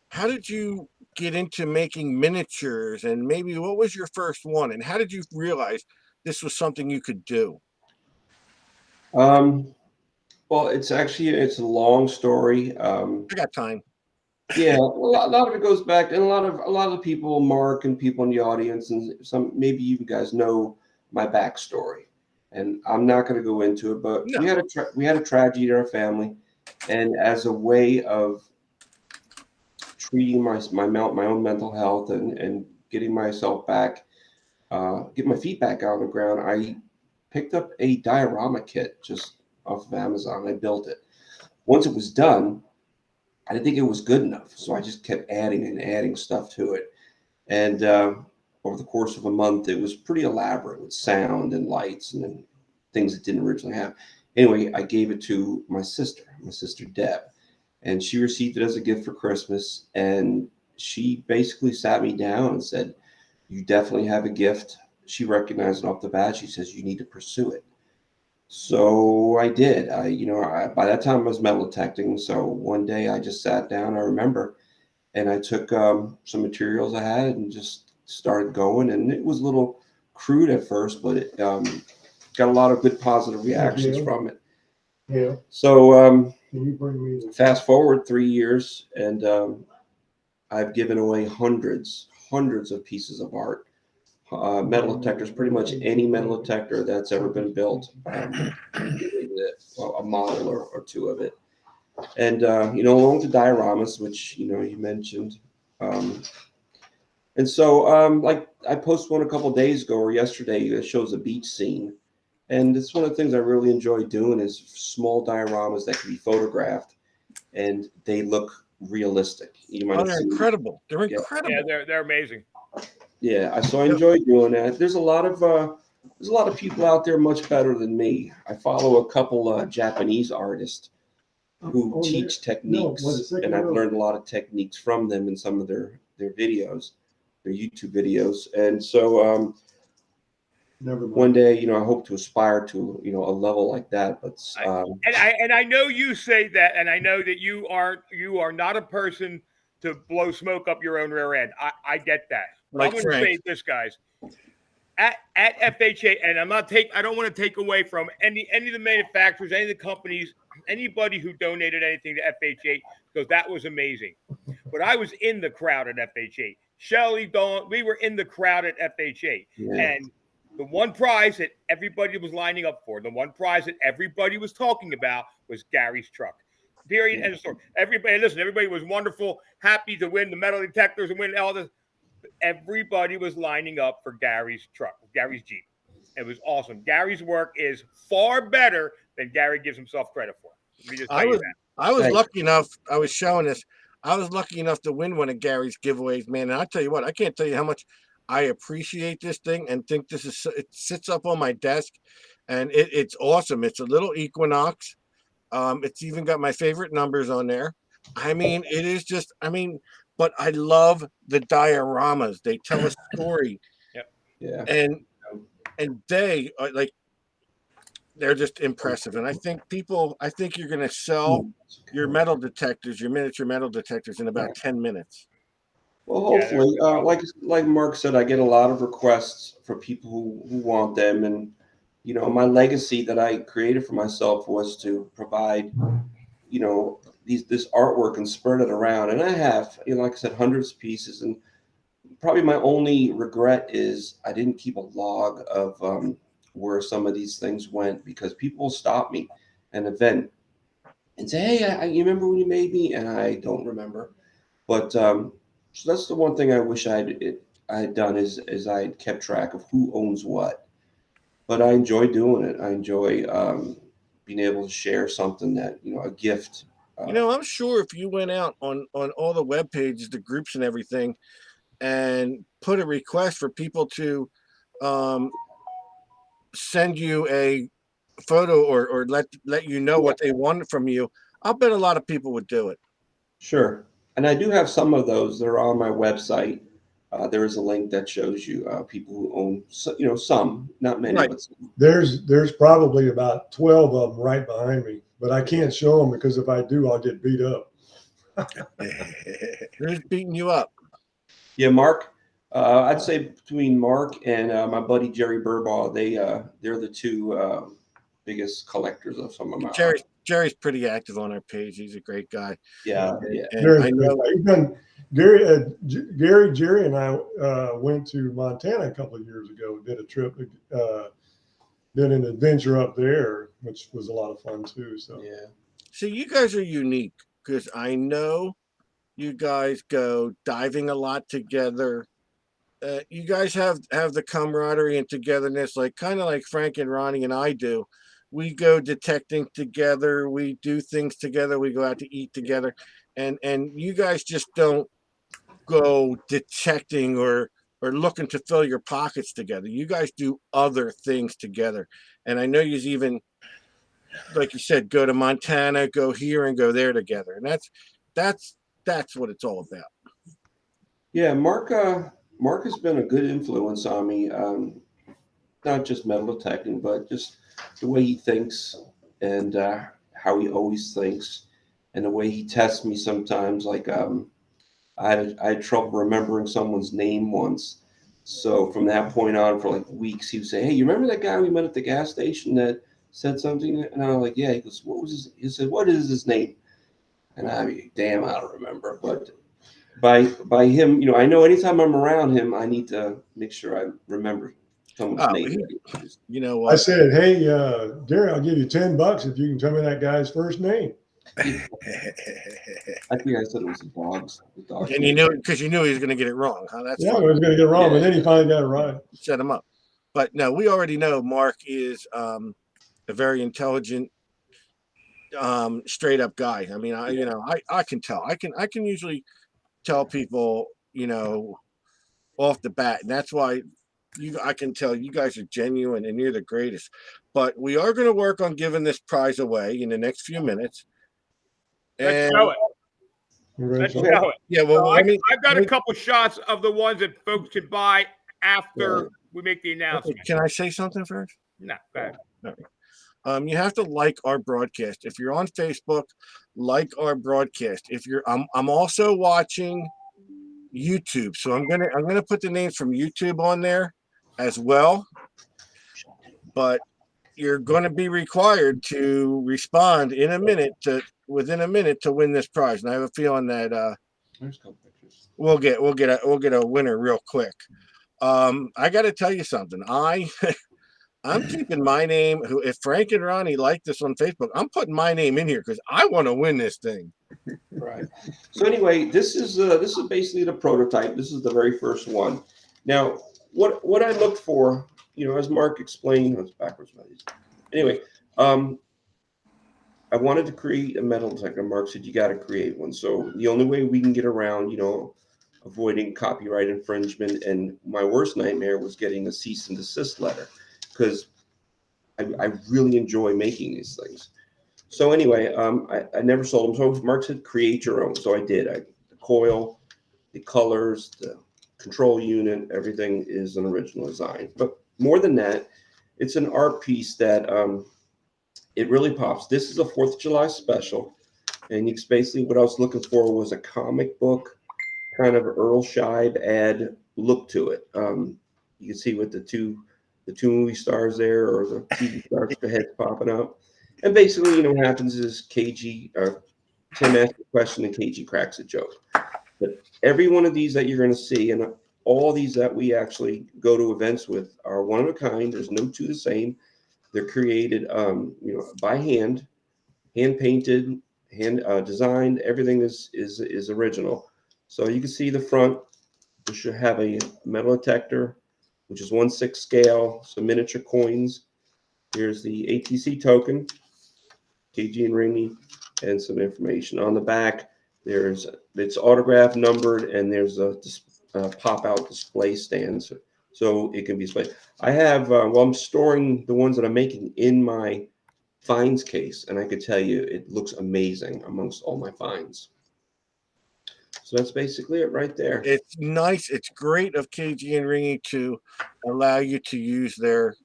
S1: how did you get into making miniatures, and maybe what was your first one, and how did you realize this was something you could do?
S5: Well, it's a long story.
S1: I got time.
S5: Yeah, well, a lot of it goes back, and a lot of the people, Mark and people in the audience, and some maybe you guys know my backstory, and I'm not going to go into it. But
S1: No.
S5: we had a tragedy in our family, and as a way of treating my own mental health and getting myself back, get my feet back out on the ground, I picked up a diorama kit just off of Amazon. I built it. Once it was done, I didn't think it was good enough, so I just kept adding and adding stuff to it. And over the course of a month, it was pretty elaborate with sound and lights and then things it didn't originally have. Anyway, I gave it to my sister Deb, and she received it as a gift for Christmas. And she basically sat me down and said, "You definitely have a gift." She recognized it off the bat. She says, "You need to pursue it." So I did. By that time I was metal detecting. So one day I just sat down, I remember, and I took some materials I had and just started going. And it was a little crude at first, but it got a lot of good positive reactions from it.
S6: Yeah.
S5: So
S6: Can you bring me the
S5: fast forward 3 years, and I've given away hundreds of pieces of art. Metal detectors, pretty much any metal detector that's ever been built, a model or two of it. And, along with the dioramas, which, you mentioned. And so, like I posted one a couple of days ago or yesterday that shows a beach scene. And it's one of the things I really enjoy doing is small dioramas that can be photographed and they look realistic. You might have
S1: They're
S5: seen.
S1: incredible. They're incredible.
S3: Yeah, they're amazing.
S5: Yeah, so I enjoy doing that. There's a lot of people out there much better than me. I follow a couple Japanese artists who teach techniques, and I've learned a lot of techniques from them in some of their videos, their YouTube videos. And so one day, I hope to aspire to a level like that. But
S3: and I know you say that, and I know that you are not a person to blow smoke up your own rear end. I get that. But I'm going to say this, guys. At FHA, and I don't want to take away from any of the manufacturers, any of the companies, anybody who donated anything to FHA, because that was amazing. But I was in the crowd at FHA. Shelly, Dawn, we were in the crowd at FHA.
S5: Yeah.
S3: And the one prize that everybody was lining up for, the one prize that everybody was talking about was Gary's truck. Period. End of story. Everybody was wonderful, happy to win the metal detectors and win all this. Everybody was lining up for Gary's truck, Gary's Jeep. It was awesome. Gary's work is far better than Gary gives himself credit for. Let me just tell you that.
S1: I was lucky enough. I was showing this. I was lucky enough to win one of Gary's giveaways, man. And I tell you what, I can't tell you how much I appreciate this thing and think it sits up on my desk, and it's awesome. It's a little Equinox. It's even got my favorite numbers on there. I mean, it is just. But I love the dioramas. They tell a story.
S3: Yep.
S5: Yeah.
S1: And they are they're just impressive. And I think you're going to sell your metal detectors, your miniature metal detectors in about 10 minutes.
S5: Well, hopefully, like Mark said, I get a lot of requests for people who want them. And, my legacy that I created for myself was to provide, this artwork and spread it around. And I have, like I said, hundreds of pieces. And probably my only regret is I didn't keep a log of where some of these things went, because people stop me at an event and say, hey, you remember when you made me? And I don't remember. But so that's the one thing I wish I had done is I had kept track of who owns what. But I enjoy doing it. I enjoy being able to share something that, a gift.
S1: I'm sure if you went out on all the web pages, the groups and everything, and put a request for people to send you a photo or let you know what they wanted from you, I'll bet a lot of people would do it.
S5: Sure. And I do have some of those that are on my website. There is a link that shows you people who own, some, not many,
S1: Right.
S5: but some.
S6: There's probably about 12 of them right behind me, but I can't show them because if I do, I'll get beat up.
S1: Who's beating you up?
S5: Yeah, Mark. I'd say between Mark and my buddy Jerry Burbaugh, they're the two biggest collectors of some of my art.
S1: Jerry's pretty active on our page. He's a great guy.
S5: Yeah, yeah.
S1: And I know
S6: He's done, Jerry and I went to Montana a couple of years ago, did a trip, did an adventure up there, which was a lot of fun too. So
S5: Yeah.
S1: So you guys are unique because I know you guys go diving a lot together. You guys have the camaraderie and togetherness, like kind of like Frank and Ronnie and I do. We go detecting together. We do things together. We go out to eat together, and you guys just don't go detecting or looking to fill your pockets together. You guys do other things together, and I know you even, like you said, go to Montana, go here and go there together, and that's what it's all about.
S5: Yeah, Mark has been a good influence on me. Not just metal detecting, but just the way he thinks and how he always thinks, and the way he tests me sometimes. Like I had trouble remembering someone's name once, so from that point on, for like weeks, he would say, "Hey, you remember that guy we met at the gas station that said something?" And I was like, "Yeah." He goes, "What was his?" He said, "What is his name?" And I mean, damn, I don't remember, but. By him, I know anytime I'm around him, I need to make sure I remember someone's name.
S1: You know
S6: I
S1: what?
S6: said, "Hey, Gary, I'll give you $10 if you can tell me that guy's first name."
S5: I think I said it was the dogs.
S1: And you knew because you knew he was going to get it wrong, huh? That's
S6: Yeah, I
S1: fine.
S6: was going to get it wrong, but then he finally got it right.
S1: Set him up. But no, we already know Mark is a very intelligent, straight up guy. I mean, I can tell. I can usually tell people, off the bat, and that's why I can tell you guys are genuine and you're the greatest. But we are going to work on giving this prize away in the next few minutes.
S3: Let's go it. Let's go it.
S1: Yeah, well,
S3: So I've got a couple shots of the ones that folks should buy after we make the announcement.
S1: Can I say something first?
S3: No, go ahead.
S1: You have to like our broadcast. If you're on Facebook, like our broadcast. If you're, I'm also watching YouTube, so I'm gonna put the names from YouTube on there as well. But you're going to be required to respond within a minute to win this prize. And I have a feeling that we'll get a winner real quick. I got to tell you something. I'm keeping my name. If Frank and Ronnie like this on Facebook, I'm putting my name in here because I want to win this thing.
S5: Right. So anyway, this is basically the prototype. This is the very first one. Now, what I looked for, as Mark explained, it's backwards. Anyway, I wanted to create a metal detector. Mark said you got to create one. So the only way we can get around, avoiding copyright infringement, and my worst nightmare was getting a cease and desist letter, because I really enjoy making these things. So anyway, I never sold them. So Mark said, create your own. So I did. The coil, the colors, the control unit, everything is an original design. But more than that, it's an art piece that it really pops. This is a 4th of July special. And it's basically what I was looking for was a comic book, kind of Earl Scheib ad look to it. You can see with the two movie stars there, or the TV stars, the heads popping up. And basically, what happens is Tim asks a question and KG cracks a joke. But every one of these that you're going to see, and all these that we actually go to events with, are one of a kind. There's no two the same. They're created, by hand painted, hand designed. Everything is original. So you can see the front. We should have a metal detector, which is 1/6 scale, some miniature coins. Here's the ATC token, KG and Ringy, and some information on the back. It's autograph numbered, and there's a pop-out display stand, so it can be displayed. I have, I'm storing the ones that I'm making in my finds case, and I could tell you it looks amazing amongst all my finds. So that's basically it right there.
S1: It's nice. It's great of KG and Ringy to allow you to use their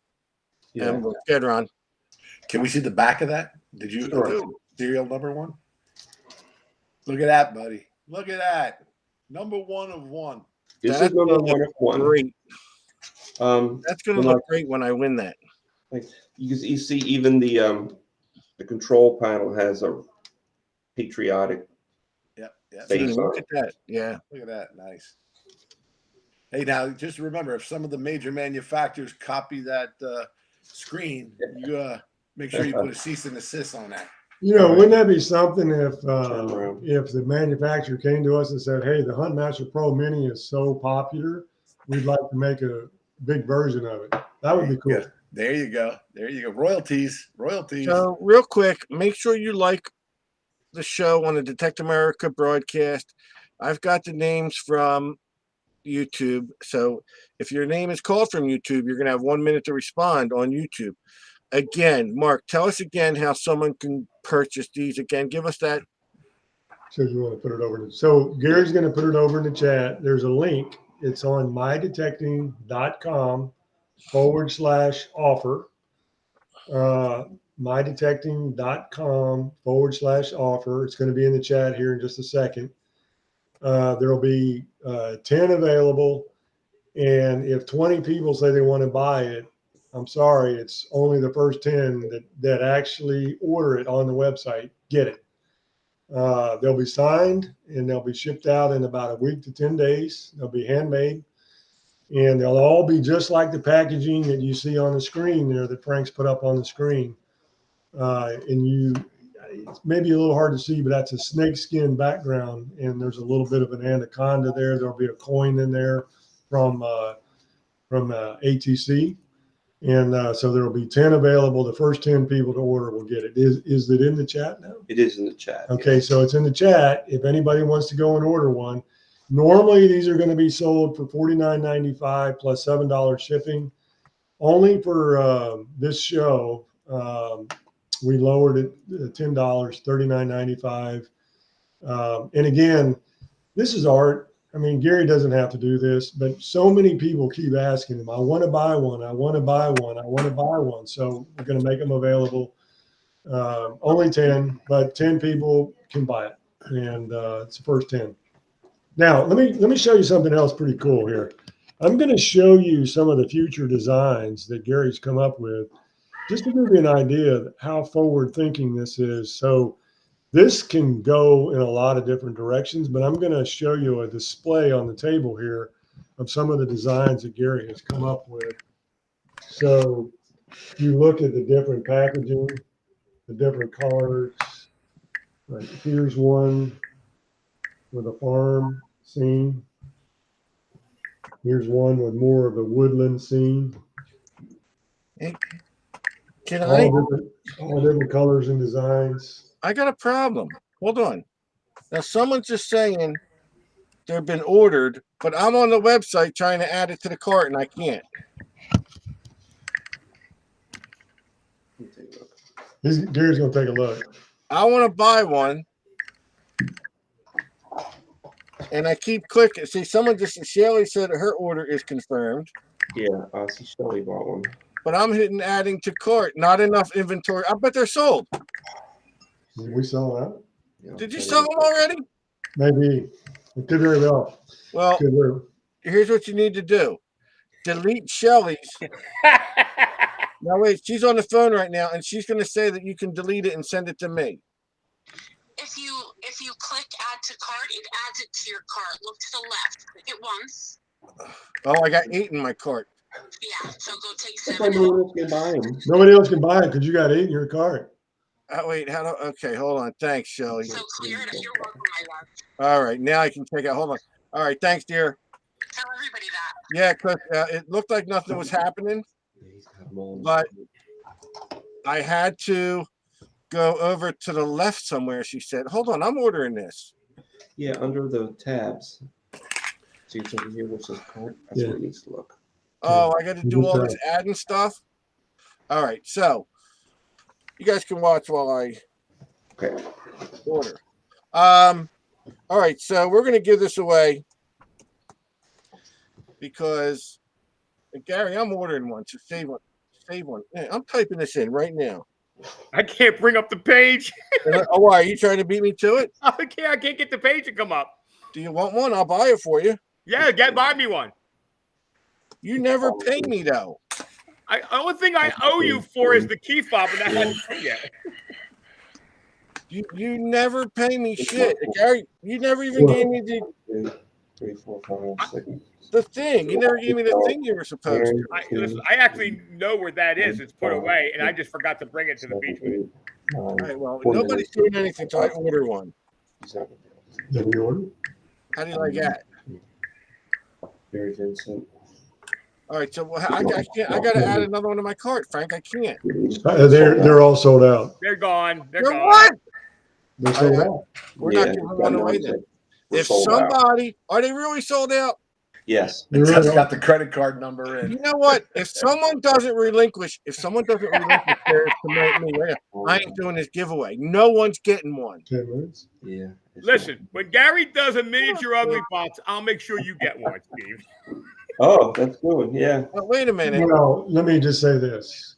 S1: emblem. Get Ron.
S2: Can we see the back of that? Did you
S5: Sure.
S2: serial number one? Look at that, buddy. Look at that. Number 1 of 1.
S5: This
S1: That's
S5: is number
S1: gonna
S5: 1 of 1.
S1: Great.
S5: Um,
S1: That's going to
S5: Well,
S1: look great when I win that.
S5: you see even the control panel has a patriotic
S2: Yep.
S5: Face
S1: See, look
S5: on
S1: at that. Yeah.
S2: Look at that. Nice. Hey, now just remember, if some of the major manufacturers copy that screen, you make sure you put a cease and desist on that.
S6: You know, wouldn't that be something if
S5: around.
S6: if the manufacturer came to us and said, "Hey, the Huntmaster Pro Mini is so popular, we'd like to make a big version of it." That would be cool.
S2: Yeah. There you go. There you go. Royalties.
S1: So, real quick, make sure you like the show on the Detect America broadcast. I've got the names from YouTube. So, if your name is called from YouTube, you're going to have 1 minute to respond on YouTube. Again, Mark, tell us again how someone can purchase these. Again, give us that.
S6: So you want to put it over. So Gary's going to put it over in the chat. There's a link. It's on mydetecting.com/offer. Mydetecting.com/offer. It's going to be in the chat here in just a second. There'll be 10 available. And if 20 people say they want to buy it, I'm sorry, it's only the first 10 that actually order it on the website get it. They'll be signed and they'll be shipped out in about a week to 10 days. They'll be handmade, and they'll all be just like the packaging that you see on the screen there that Frank's put up on the screen. It's maybe a little hard to see, but that's a snakeskin background, and there's a little bit of an anaconda there. There'll be a coin in there from ATC. And so there will be 10 available. The first 10 people to order will get it. Is it in the chat now?
S5: It is in the chat.
S6: Okay, so it's in the chat. If anybody wants to go and order one, normally these are going to be sold for $49.95 plus $7 shipping. Only for this show, we lowered it $10, $39.95. And again, this is art. I mean, Gary doesn't have to do this, but so many people keep asking him, I want to buy one. I want to buy one. I want to buy one. So we're going to make them available. Only 10, but 10 people can buy it. And it's the first 10. Now, let me show you something else pretty cool here. I'm going to show you some of the future designs that Gary's come up with, just to give you an idea of how forward thinking this is. So this can go in a lot of different directions, but I'm going to show you a display on the table here of some of the designs that Gary has come up with. So you look at the different packaging, the different colors. Right, here's one with a farm scene. Here's one with more of a woodland scene.
S1: Can
S6: All different colors and designs.
S1: I got a problem. Hold on. Now, someone's just saying they've been ordered, but I'm on the website trying to add it to the cart and I can't.
S6: Gary's going to take a look.
S1: I want to buy one. And I keep clicking. See, Shelly said her order is confirmed.
S5: Yeah, I see Shelly bought one.
S1: But I'm hitting adding to cart. Not enough inventory. I bet they're sold.
S6: Did we sell that?
S5: Yeah,
S1: Did you sell them already?
S6: Maybe. It could very well.
S1: Well,
S6: Could very.
S1: here's what you need to do. Delete Shelly's. Now, wait, she's on the phone right now, and she's going to say that you can delete it and send it to me.
S7: If you click add to cart, it adds it to your cart. Look to the left. Click it once.
S1: Oh, I got 8 in my cart.
S7: Yeah, so go take
S5: I thought
S7: 7
S5: no
S7: out.
S5: one else can buy them.
S6: Nobody else can buy it because you got 8 in your cart.
S1: Wait, how do? Okay, hold on. Thanks, Shelly.
S7: So clear it. You're welcome, my love.
S1: All right, now I can check out. Hold on. All right, thanks, dear.
S7: Tell everybody that.
S1: Yeah, because it looked like nothing was happening,
S5: He's got them all.
S1: but I had to go over to the left somewhere. She said, "Hold on, I'm ordering this."
S5: Yeah, under the tabs. See, it's over here where it says cart. That's
S6: Yeah.
S5: where it needs to look.
S1: Oh, I got to do all this adding stuff. All right, so you guys can watch while I
S5: Okay.
S1: order. All right, so we're gonna give this away because Gary, I'm ordering one, so save one. Save one. Yeah, I'm typing this in right now.
S3: I can't bring up the page.
S1: Oh, why are you trying to beat me to it?
S3: I can't get the page to come up.
S1: Do you want one? I'll buy it for you.
S3: Yeah, buy me one.
S1: You never pay me though.
S3: Only thing I owe you for is the key fob, and that hasn't come yet.
S1: You never pay me shit, Gary. You never even gave me
S5: 2, 3, 4, 5, 6.
S1: the thing. You never gave me the thing you were supposed to.
S3: Listen, I actually know where that is. It's put away, and I just forgot to bring it to the beach with me.
S1: All right, well, nobody's doing anything until I order one.
S6: Did we order?
S1: How do you like that?
S5: Very Vincent.
S1: All right, so I can't. I got to add another one to my cart, Frank. I can't.
S6: They're all sold out.
S3: They're gone. They're
S1: You're
S3: gone.
S1: what?
S6: They're sold out.
S1: We're not giving one away then. If somebody, are they really sold out?
S5: Yes.
S6: They're
S2: Just
S6: all-
S2: got the credit card number in.
S1: You know what? If someone doesn't relinquish theirs to make me, I ain't doing this giveaway. No one's getting one.
S6: 10 minutes.
S5: Yeah.
S3: Listen, when Gary does a miniature ugly box, I'll make sure you get one, Steve.
S5: Oh, that's good. Yeah.
S1: But wait a minute.
S6: Well, let me just say this.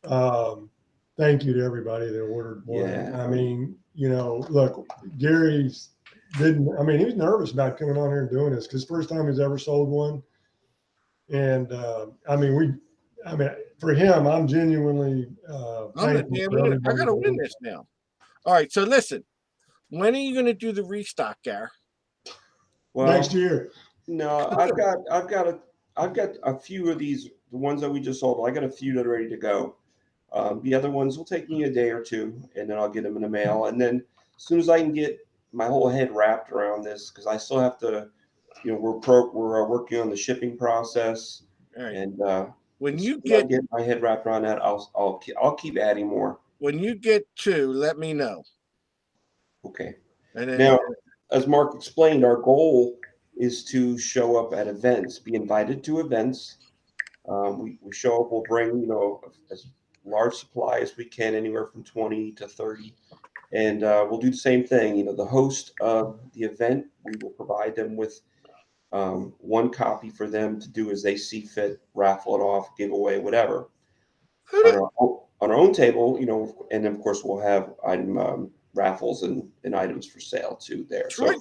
S6: Thank you to everybody that ordered one.
S5: Yeah.
S6: I mean, look, Gary's he was nervous about coming on here and doing this because first time he's ever sold one. And for him, I'm genuinely
S1: I'm gonna
S6: thankful
S1: damn
S6: for
S1: it. I
S6: everybody
S1: gotta
S6: that
S1: win
S6: ordered.
S1: this now. All right, so listen. When are you gonna do the restock, Gar?
S5: Well,
S6: Next year.
S5: no, I've got a few of these, the ones that we just sold. I got a few that are ready to go. The other ones will take me a day or two, and then I'll get them in the mail. And then as soon as I can get my whole head wrapped around this, because I still have to, we're working on the shipping process,
S1: All right.
S5: and
S1: When
S5: as
S1: you
S5: soon as I
S1: get
S5: get my head wrapped around that, I'll keep adding more.
S1: when you get two, let me know.
S5: Okay.
S1: And then
S5: Now, as Mark explained, our goal is to show up at events, be invited to events. We show up, we'll bring, as large supply as we can, anywhere from 20 to 30. And we'll do the same thing. The host of the event, we will provide them with one copy for them to do as they see fit, raffle it off, give away, whatever. On our own table, and of course we'll have item raffles and items for sale too there.
S1: Troy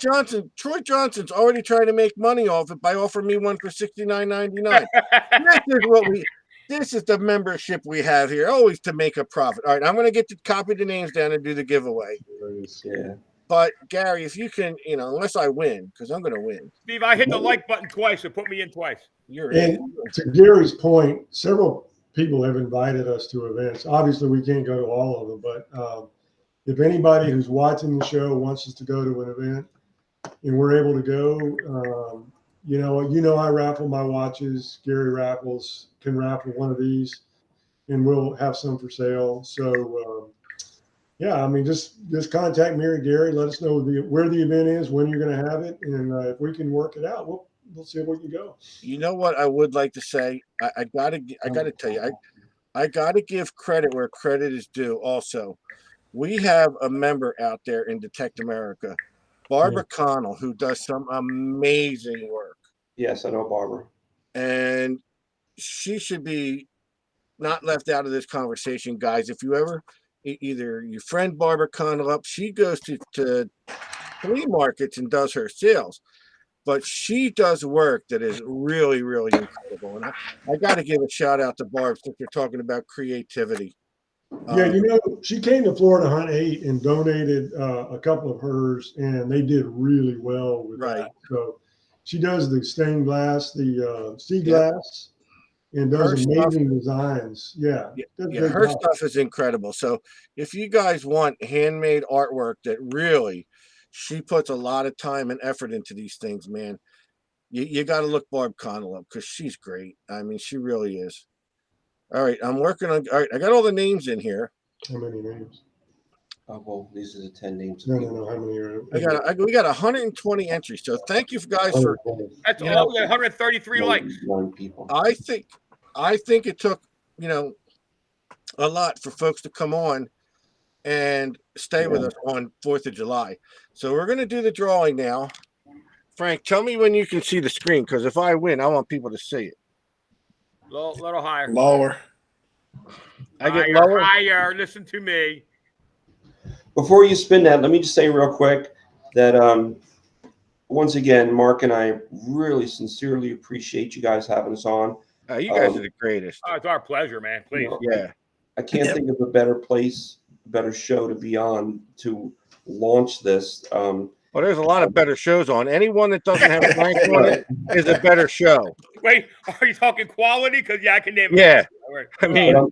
S1: Johnson's already trying to make money off it by offering me one for $69.99. This is the membership we have here, always to make a profit. All right, I'm gonna get to copy the names down and do the giveaway.
S5: Yeah.
S1: But Gary, if you can, unless I win, because I'm gonna win.
S3: Steve, I hit the like button twice, so put me in twice.
S1: You're
S6: And
S1: in.
S6: to Gary's point, several people have invited us to events. Obviously, we can't go to all of them, but if anybody who's watching the show wants us to go to an event and we're able to go, I raffle my watches. Gary can raffle one of these, and we'll have some for sale. So, just contact me or Gary. Let us know where the event is, when you're going to have it, and if we can work it out, we'll see if we can go.
S1: You know what I would like to say? I gotta tell you, I gotta give credit where credit is due. Also, we have a member out there in Detect America, Barbara Connell, who does some amazing work.
S5: Yes, I know Barbara.
S1: And she should be not left out of this conversation, guys. If you ever either you friend Barbara Connell up, she goes to flea markets and does her sales, but she does work that is really, really incredible. And I got to give a shout out to Barb since you're talking about creativity.
S6: Yeah, she came to Florida Hunt 8 and donated a couple of hers, and they did really well with that. So she does the stained glass, the sea glass, and does
S1: Her stuff-
S6: amazing designs. Yeah, does a
S1: Yeah,
S6: great
S1: her
S6: job.
S1: stuff is incredible. So if you guys want handmade artwork that really, she puts a lot of time and effort into these things, man. You got to look Barb Connell up because she's great. I mean, she really is. All right, I'm working on. All right, I got all the names in here.
S6: How many names?
S5: Oh, well, these are the 10 names.
S6: No. How many are?
S1: We got 120 entries. So thank you guys for.
S3: That's
S1: You
S3: all.
S1: know-
S3: We got 133 likes.
S5: 9 people.
S1: I think it took a lot for folks to come on and stay with us on 4th of July. So we're going to do the drawing now. Frank, tell me when you can see the screen, because if I win, I want people to see it.
S3: Little higher.
S2: Lower.
S1: I get
S3: higher,
S1: lower.
S3: higher. Listen to me.
S5: Before you spin that, let me just say real quick that once again, Mark and I really sincerely appreciate you guys having us on.
S1: You guys are the greatest.
S3: Oh, it's our pleasure, man. Please.
S5: You know,
S1: Yeah.
S5: I can't think of a better place, a better show to be on to launch this.
S1: Well, there's a lot of better shows on. Anyone that doesn't have Frank on it is a better show.
S3: Wait, are you talking quality? Because I can name.
S1: Yeah.
S3: All right.
S1: I mean,
S5: But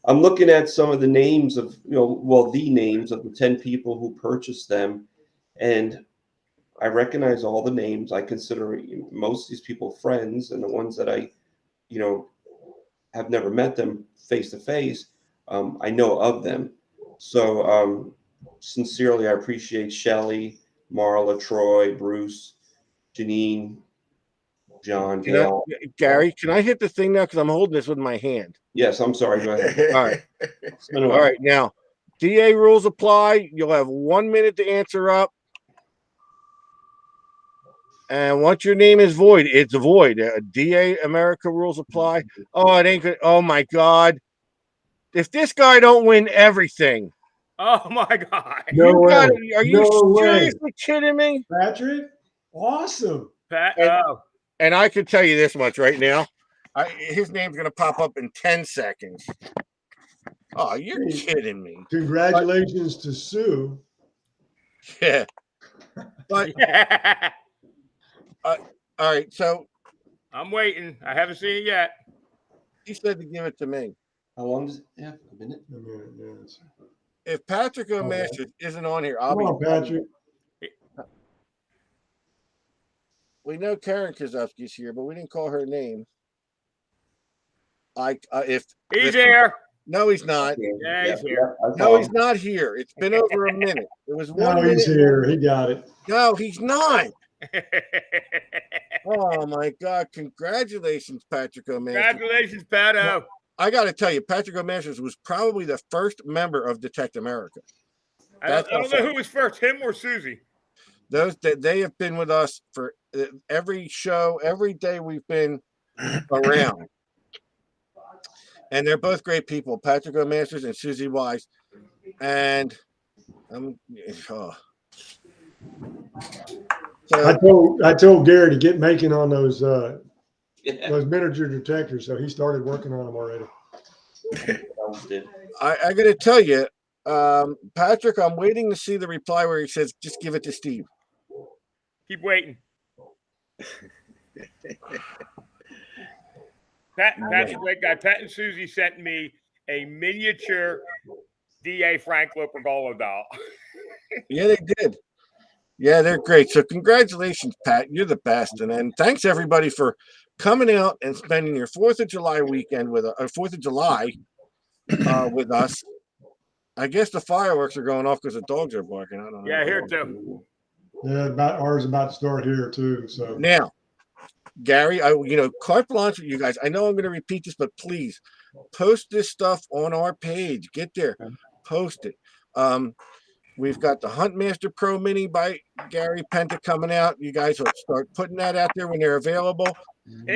S5: I'm looking at some of the names of, the names of the 10 people who purchased them. And I recognize all the names. I consider most of these people friends, and the ones that I, have never met them face to face, I know of them. So sincerely, I appreciate Shelley, Marla, Troy, Bruce, Janine, John, Gail.
S1: Gary, can I hit the thing now? Because I'm holding this with my hand.
S5: Yes, I'm sorry. Go ahead.
S1: All right.
S5: Spin
S1: All
S5: away.
S1: right. Now, DA rules apply. You'll have 1 minute to answer up. And once your name is void, it's void. DA America rules apply. Oh, it ain't good. Oh, my God. If this guy don't win everything,
S3: Oh my God.
S6: No
S1: you
S6: way.
S1: are you
S6: No way.
S1: seriously kidding me?
S6: Patrick, awesome.
S3: Pat,
S1: And-
S3: oh,
S1: And I can tell you this much right now. His name's going to pop up in 10 seconds. Oh, you're kidding me.
S6: Congratulations to Sue.
S1: Yeah. But,
S3: yeah.
S1: all right. So
S3: I'm waiting. I haven't seen it yet.
S1: he said to give it to me.
S5: How long does it have? A minute?
S6: A minute, yes.
S1: If Patrick O'Masters isn't on here, I'll
S6: Come on,
S1: be.
S6: Patrick.
S1: We know Karen Kozowski's here, but we didn't call her name. If
S3: He's here.
S1: no, he's not.
S3: Yeah, he's here.
S5: I
S1: No,
S5: saw
S1: he's
S5: him.
S1: not here. It's been over a minute. It was 1
S6: No,
S1: minute.
S6: he's here. He got it.
S1: No, he's not. Oh my God! Congratulations, Patrick O'Masters.
S3: Congratulations, Pato.
S1: I got to tell you, Patrick O'Masters was probably the first member of Detect America.
S3: I don't know who was first, him or Susie.
S1: Those that they have been with us for every show, every day we've been around, and they're both great people, Patrick O'Masters and Susie Wise. And so,
S6: I told Gary to get making on those
S5: Yeah,
S6: those miniature detectors, so he started working on them already.
S5: that was it.
S1: I got to tell you, Patrick, I'm waiting to see the reply where he says, "Just give it to Steve."
S3: Keep waiting. Pat's a great guy. Pat and Susie sent me a miniature D.A. Frank Lopergolo doll.
S1: Yeah, they did. Yeah, they're great. So congratulations, Pat. You're the best. And then thanks everybody for coming out and spending your 4th of July weekend with 4th of July with us. I guess the fireworks are going off because the dogs are barking. I don't know.
S3: Yeah, here too.
S6: Yeah, ours about to start here too. So
S1: Now, Gary, carte blanche with you guys. I know I'm going to repeat this, but please post this stuff on our page. Get there, post it. We've got the Huntmaster Pro Mini by Gary Penta coming out. You guys will start putting that out there when they're available.
S3: And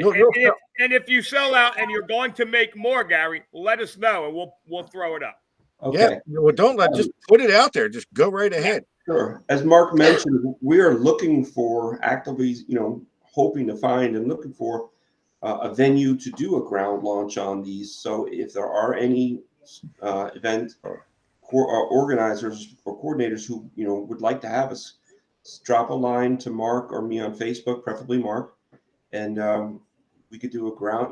S3: if you sell out and you're going to make more, Gary, let us know and we'll throw it up.
S5: Okay.
S1: Yeah, well, just put it out there. Just go right ahead.
S5: Sure. As Mark mentioned, we are looking for actively, hoping to find and looking for a venue to do a ground launch on these. So if there are any event organizers or coordinators who would like to have us, drop a line to Mark or me on Facebook, preferably Mark, and we could do a ground,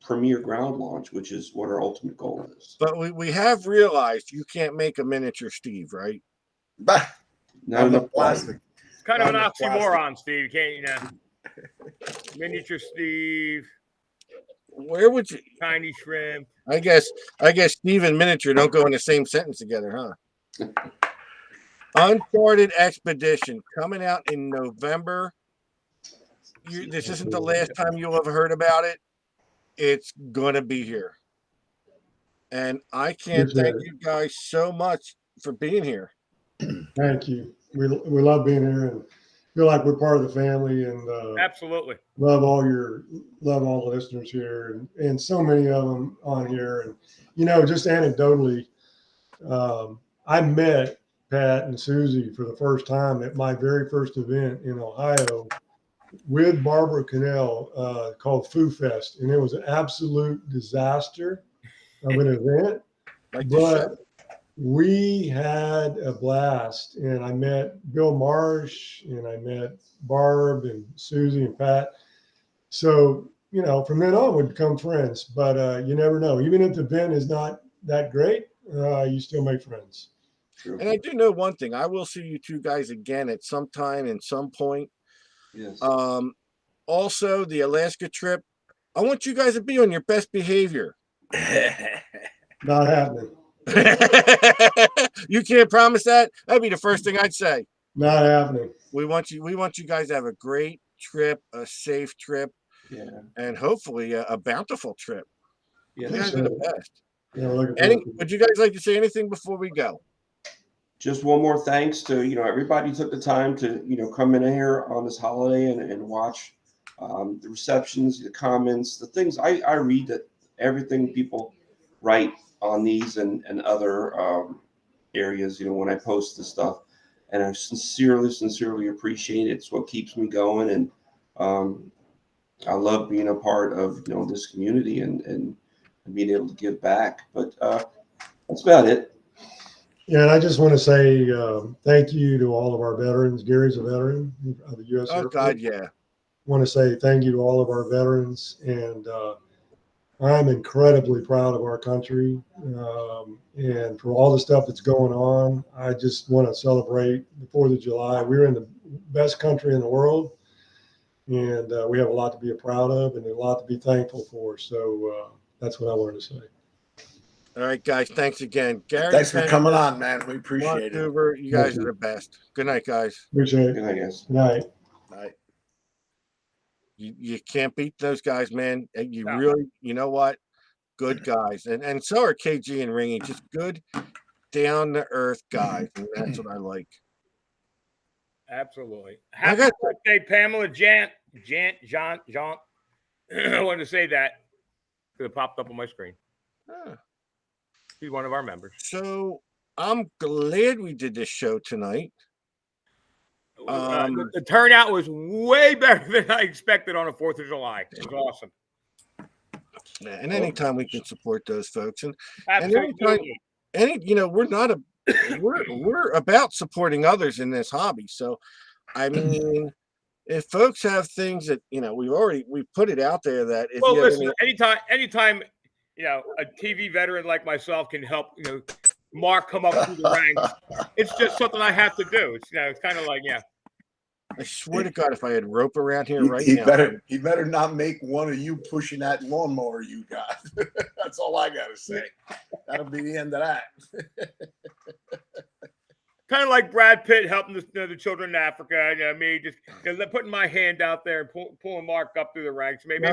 S5: premier ground launch, which is what our ultimate goal is.
S1: But we have realized you can't make a miniature Steve, right?
S2: Bah,
S5: Not
S2: I'm
S5: enough
S2: the plastic.
S3: It's kind of an
S2: Not the
S3: oxymoron, Steve. You can't, you know. Miniature Steve,
S1: Where would you?
S3: tiny shrimp.
S1: I guess Steve and miniature don't go in the same sentence together, huh? Uncharted Expedition coming out in November. This isn't the last time you'll have heard about it. It's gonna be here, and I can't thank you guys so much for being here.
S6: Thank you. We love being here and feel like we're part of the family, and
S3: Absolutely.
S6: love all the listeners here, and so many of them on here. And you know, just anecdotally, I met Pat and Susie for the first time at my very first event in Ohio with Barbara Cannell, called Foo Fest, and it was an absolute disaster of an event.
S1: Like the
S6: But
S1: show.
S6: we had a blast, and I met Bill Marsh, and I met Barb and Susie and Pat. So, you know, from then on, we'd become friends. But you never know. Even if the event is not that great, you still make friends.
S5: True.
S1: And I do know one thing. I will see you two guys again at some time and some point.
S5: Yes.
S1: Also, the Alaska trip. I want you guys to be on your best behavior.
S6: Not happening.
S1: You can't promise that? That'd be the first thing I'd say.
S6: Not happening.
S1: We want you guys to have a great trip, a safe trip,
S5: Yeah.
S1: and hopefully a bountiful trip.
S5: Yeah.
S1: You guys are the best.
S6: You know, looking forward to it.
S1: Would you guys like to say anything before we go?
S5: Just one more thanks to, you know, everybody took the time to, you know, come in here on this holiday and watch the receptions, the comments, the things. I read that everything people write on these and other areas, you know, when I post the stuff, and I sincerely appreciate it. It's what keeps me going, and I love being a part of, you know, this community and being able to give back. But that's about it.
S6: Yeah, and I just want to say thank you to all of our veterans. Gary's a veteran of the U.S.
S1: Oh
S6: Air
S1: God,
S6: Force.
S1: yeah.
S6: Want to say thank you to all of our veterans, and I'm incredibly proud of our country, and for all the stuff that's going on. I just want to celebrate the 4th of July. We're in the best country in the world, and we have a lot to be proud of and a lot to be thankful for. So that's what I wanted to say.
S1: All right, guys. Thanks again, Gary.
S2: Thanks for coming on, man. We appreciate
S1: Mark
S2: it.
S1: Hoover, you guys are the best. Good night, guys.
S6: Appreciate it.
S5: Good night, guys.
S6: Good night.
S2: Right.
S1: You can't beat those guys, man. And you
S3: No.
S1: really, you know what? Good guys, and so are KG and Ringy. Just good, down to earth guys, and that's what I like.
S3: Absolutely.
S1: I
S3: Happy
S1: got-
S3: birthday, Pamela Jean. I wanted to say that because it popped up on my screen.
S1: Huh.
S3: She's one of our members.
S1: So I'm glad we did this show tonight.
S3: The turnout was way better than I expected on the 4th of July. It was awesome.
S1: Yeah, and anytime we can support those folks, and
S3: Absolutely.
S1: you know, we're about supporting others in this hobby. So, I mean, if folks have things that, you know, we've put it out there that if
S3: Well,
S1: you have
S3: listen, anytime, you know, a TV veteran like myself can help, you know, Mark come up through the ranks. It's just something I have to do. It's, you know, it's kind of like, yeah.
S1: I swear to God, if I had rope around here right
S2: He
S1: now,
S2: better not make one of you pushing that lawnmower you got. That's all I gotta say. That'll be the end of that.
S3: Kind of like Brad Pitt helping the children in Africa. You know, me just, you know, putting my hand out there and pulling Mark up through the ranks.
S1: Now,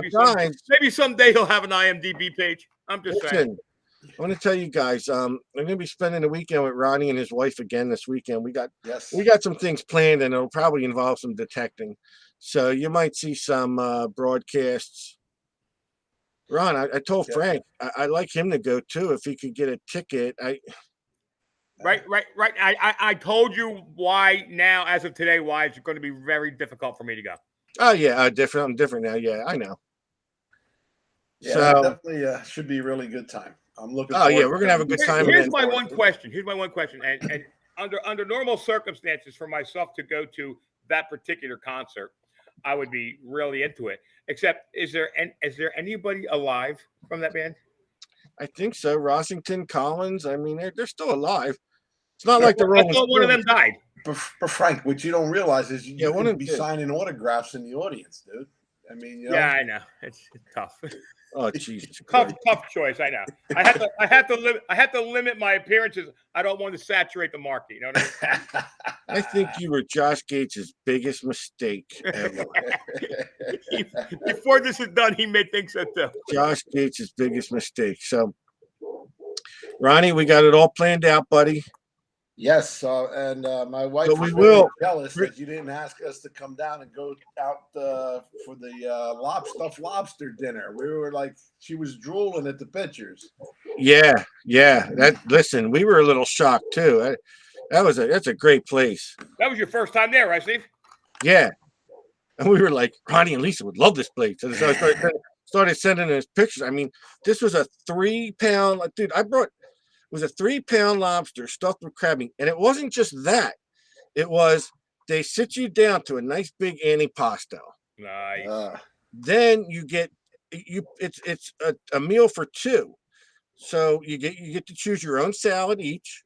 S3: Maybe someday he'll have an IMDb page. I'm just saying.
S1: listen, I want to tell you guys, I'm going to be spending the weekend with Ronnie and his wife again this weekend. We got some things planned, and it'll probably involve some detecting. So you might see some broadcasts. Ron, I told Frank I'd like him to go too if he could get a ticket.
S3: Right. I told you why now, as of today, why it's going to be very difficult for me to go.
S1: Oh yeah, I'm different now. Yeah, I know.
S2: Yeah,
S1: So
S2: definitely should be a really good time. I'm looking.
S1: Oh yeah, we're gonna have a good time.
S3: Here's my one question. And under normal circumstances, for myself to go to that particular concert, I would be really into it. Except, is there anybody alive from that band?
S1: I think so. Rossington, Collins. I mean, they're still alive. It's not like the Rolling
S3: I thought one of them
S1: Stones.
S3: died.
S2: But Frank, what you don't realize is
S1: Yeah,
S2: you
S1: one
S2: could
S1: of
S2: be
S1: them did.
S2: signing autographs in the audience, dude. I mean, you know.
S3: Yeah, I know. It's tough.
S1: Oh, Jesus
S3: Tough,
S1: Christ.
S3: tough choice. I know. I have to limit my appearances. I don't want to saturate the market. You know what I
S1: I think you were Josh Gates' biggest mistake ever.
S3: mean? Before this is done, he may think so too.
S1: Josh Gates' biggest mistake. So, Ronnie, we got it all planned out, buddy.
S2: Yes, and my wife
S1: But
S2: was
S1: we
S2: very
S1: will.
S2: jealous that you didn't ask us to come down and go out for the stuffed lobster dinner. We were like, she was drooling at the pictures.
S1: Yeah. Listen, we were a little shocked too. That's a great place.
S3: That was your first time there, right, Steve?
S1: Yeah. And we were like, Ronnie and Lisa would love this place. And so I started sending us pictures. I mean, this was a 3-pound, dude, it was a 3-pound lobster stuffed with crab meat. And it wasn't just that. It was, they sit you down to a nice big antipasto.
S3: Nice.
S1: Then you get, it's a meal for two. So you get to choose your own salad each,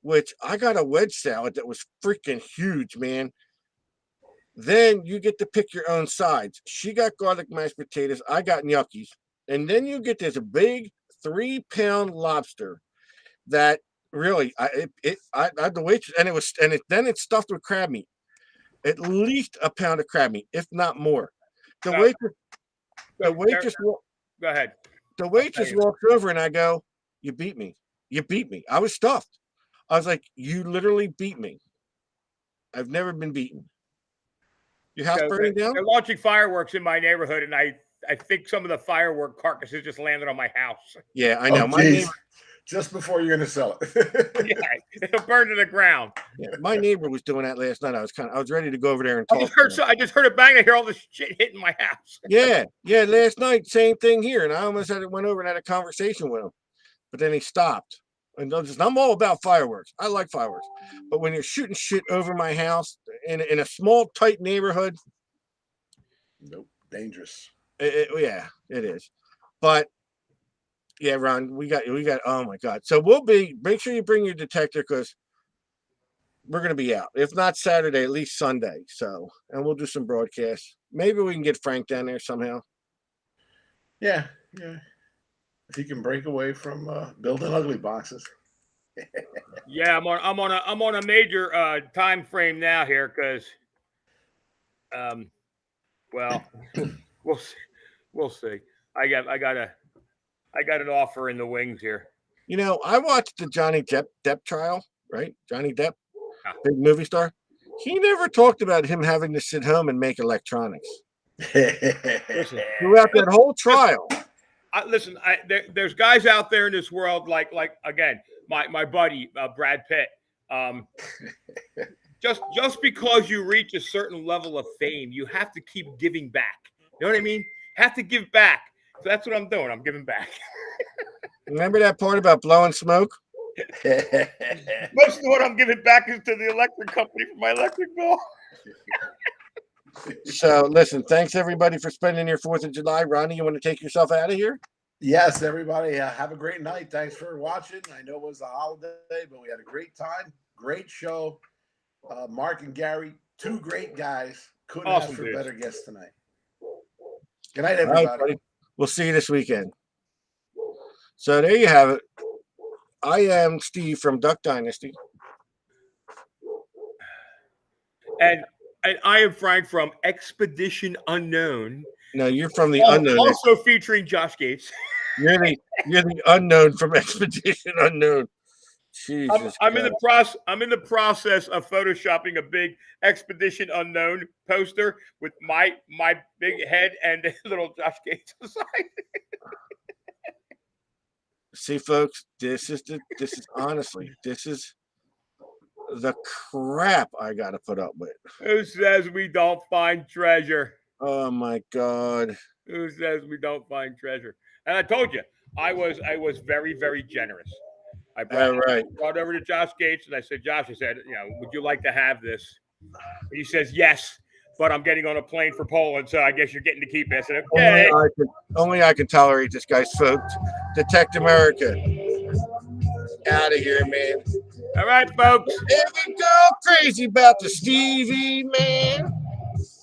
S1: which I got a wedge salad that was freaking huge, man. Then you get to pick your own sides. She got garlic mashed potatoes. I got gnocchis. And then you get this big 3-pound lobster that really, the waitress, then it's stuffed with crab meat. At least a pound of crab meat, if not more. The waitress
S3: Go ahead.
S1: The waitress walks over and I go, "You beat me. You beat me." I was stuffed. I was like, "You literally beat me. I've never been beaten." Your house burning down?
S3: They're launching fireworks in my neighborhood, and I think some of the firework carcasses just landed on my house.
S1: Yeah, I know.
S2: Oh,
S1: My
S2: geez.
S1: neighbor,
S2: Just before you're going to sell it.
S3: Yeah, it'll burn to the ground.
S1: my neighbor was doing that last night. I was ready to go over there and talk.
S3: I just heard a bang. I hear all this shit hitting my house.
S1: Yeah. Last night, same thing here, and I almost went over and had a conversation with him, but then he stopped. And I'm all about fireworks. I like fireworks, but when you're shooting shit over my house in a small, tight neighborhood,
S2: Nope, dangerous.
S1: yeah, it is. But yeah, Ron, we got. Oh my God! So make sure you bring your detector because we're gonna be out. If not Saturday, at least Sunday. So, and we'll do some broadcasts. Maybe we can get Frank down there somehow.
S2: Yeah. If you can break away from building ugly boxes.
S3: Yeah, I'm on a major time frame now here because, well, we'll see. I got an offer in the wings here.
S1: You know, I watched the Johnny Depp trial, right? Johnny Depp,
S3: Yeah.
S1: big movie star. He never talked about him having to sit home and make electronics throughout that whole trial.
S3: Listen, there's guys out there in this world like again, my buddy Brad Pitt. Just because you reach a certain level of fame, you have to keep giving back. You know what I mean? Have to give back. So that's what I'm doing. I'm giving back.
S1: Remember that part about blowing smoke?
S3: Most of what I'm giving back is to the electric company for my electric bill.
S1: So listen, thanks everybody for spending your 4th of July. Ronnie, you want to take yourself out of here?
S2: Yes, everybody, have a great night. Thanks for watching. I know it was a holiday, but we had a great time. Great show. Mark and Gary, 2 great guys. Couldn't
S3: Awesome
S2: ask for
S3: dudes.
S2: better guests tonight. Good night,
S1: All right,
S2: everybody.
S1: buddy. We'll see you this weekend. So there you have it. I am Steve from Duck Dynasty.
S3: And I am Frank from Expedition Unknown.
S1: No, you're from the unknown.
S3: Also featuring Josh Gates.
S1: You're the unknown from Expedition Unknown. Jesus
S3: I'm in
S1: Christ.
S3: the process of photoshopping a big Expedition Unknown poster with my big head and a little Josh Gates on the side.
S1: See, folks, this is honestly the crap I got to put up with.
S3: Who says we don't find treasure?
S1: Oh my God.
S3: Who says we don't find treasure? And I told you, I was very, very generous. I brought over to Josh Gates and I said, Josh, I said, would you like to have this? And he says, yes. but I'm getting on a plane for Poland, so I guess you're getting to keep it. I said, okay.
S1: Only I can tolerate this guy's folks. Detect America. Out of here, man.
S3: All right, folks.
S1: Every girl crazy about the Stevie, man.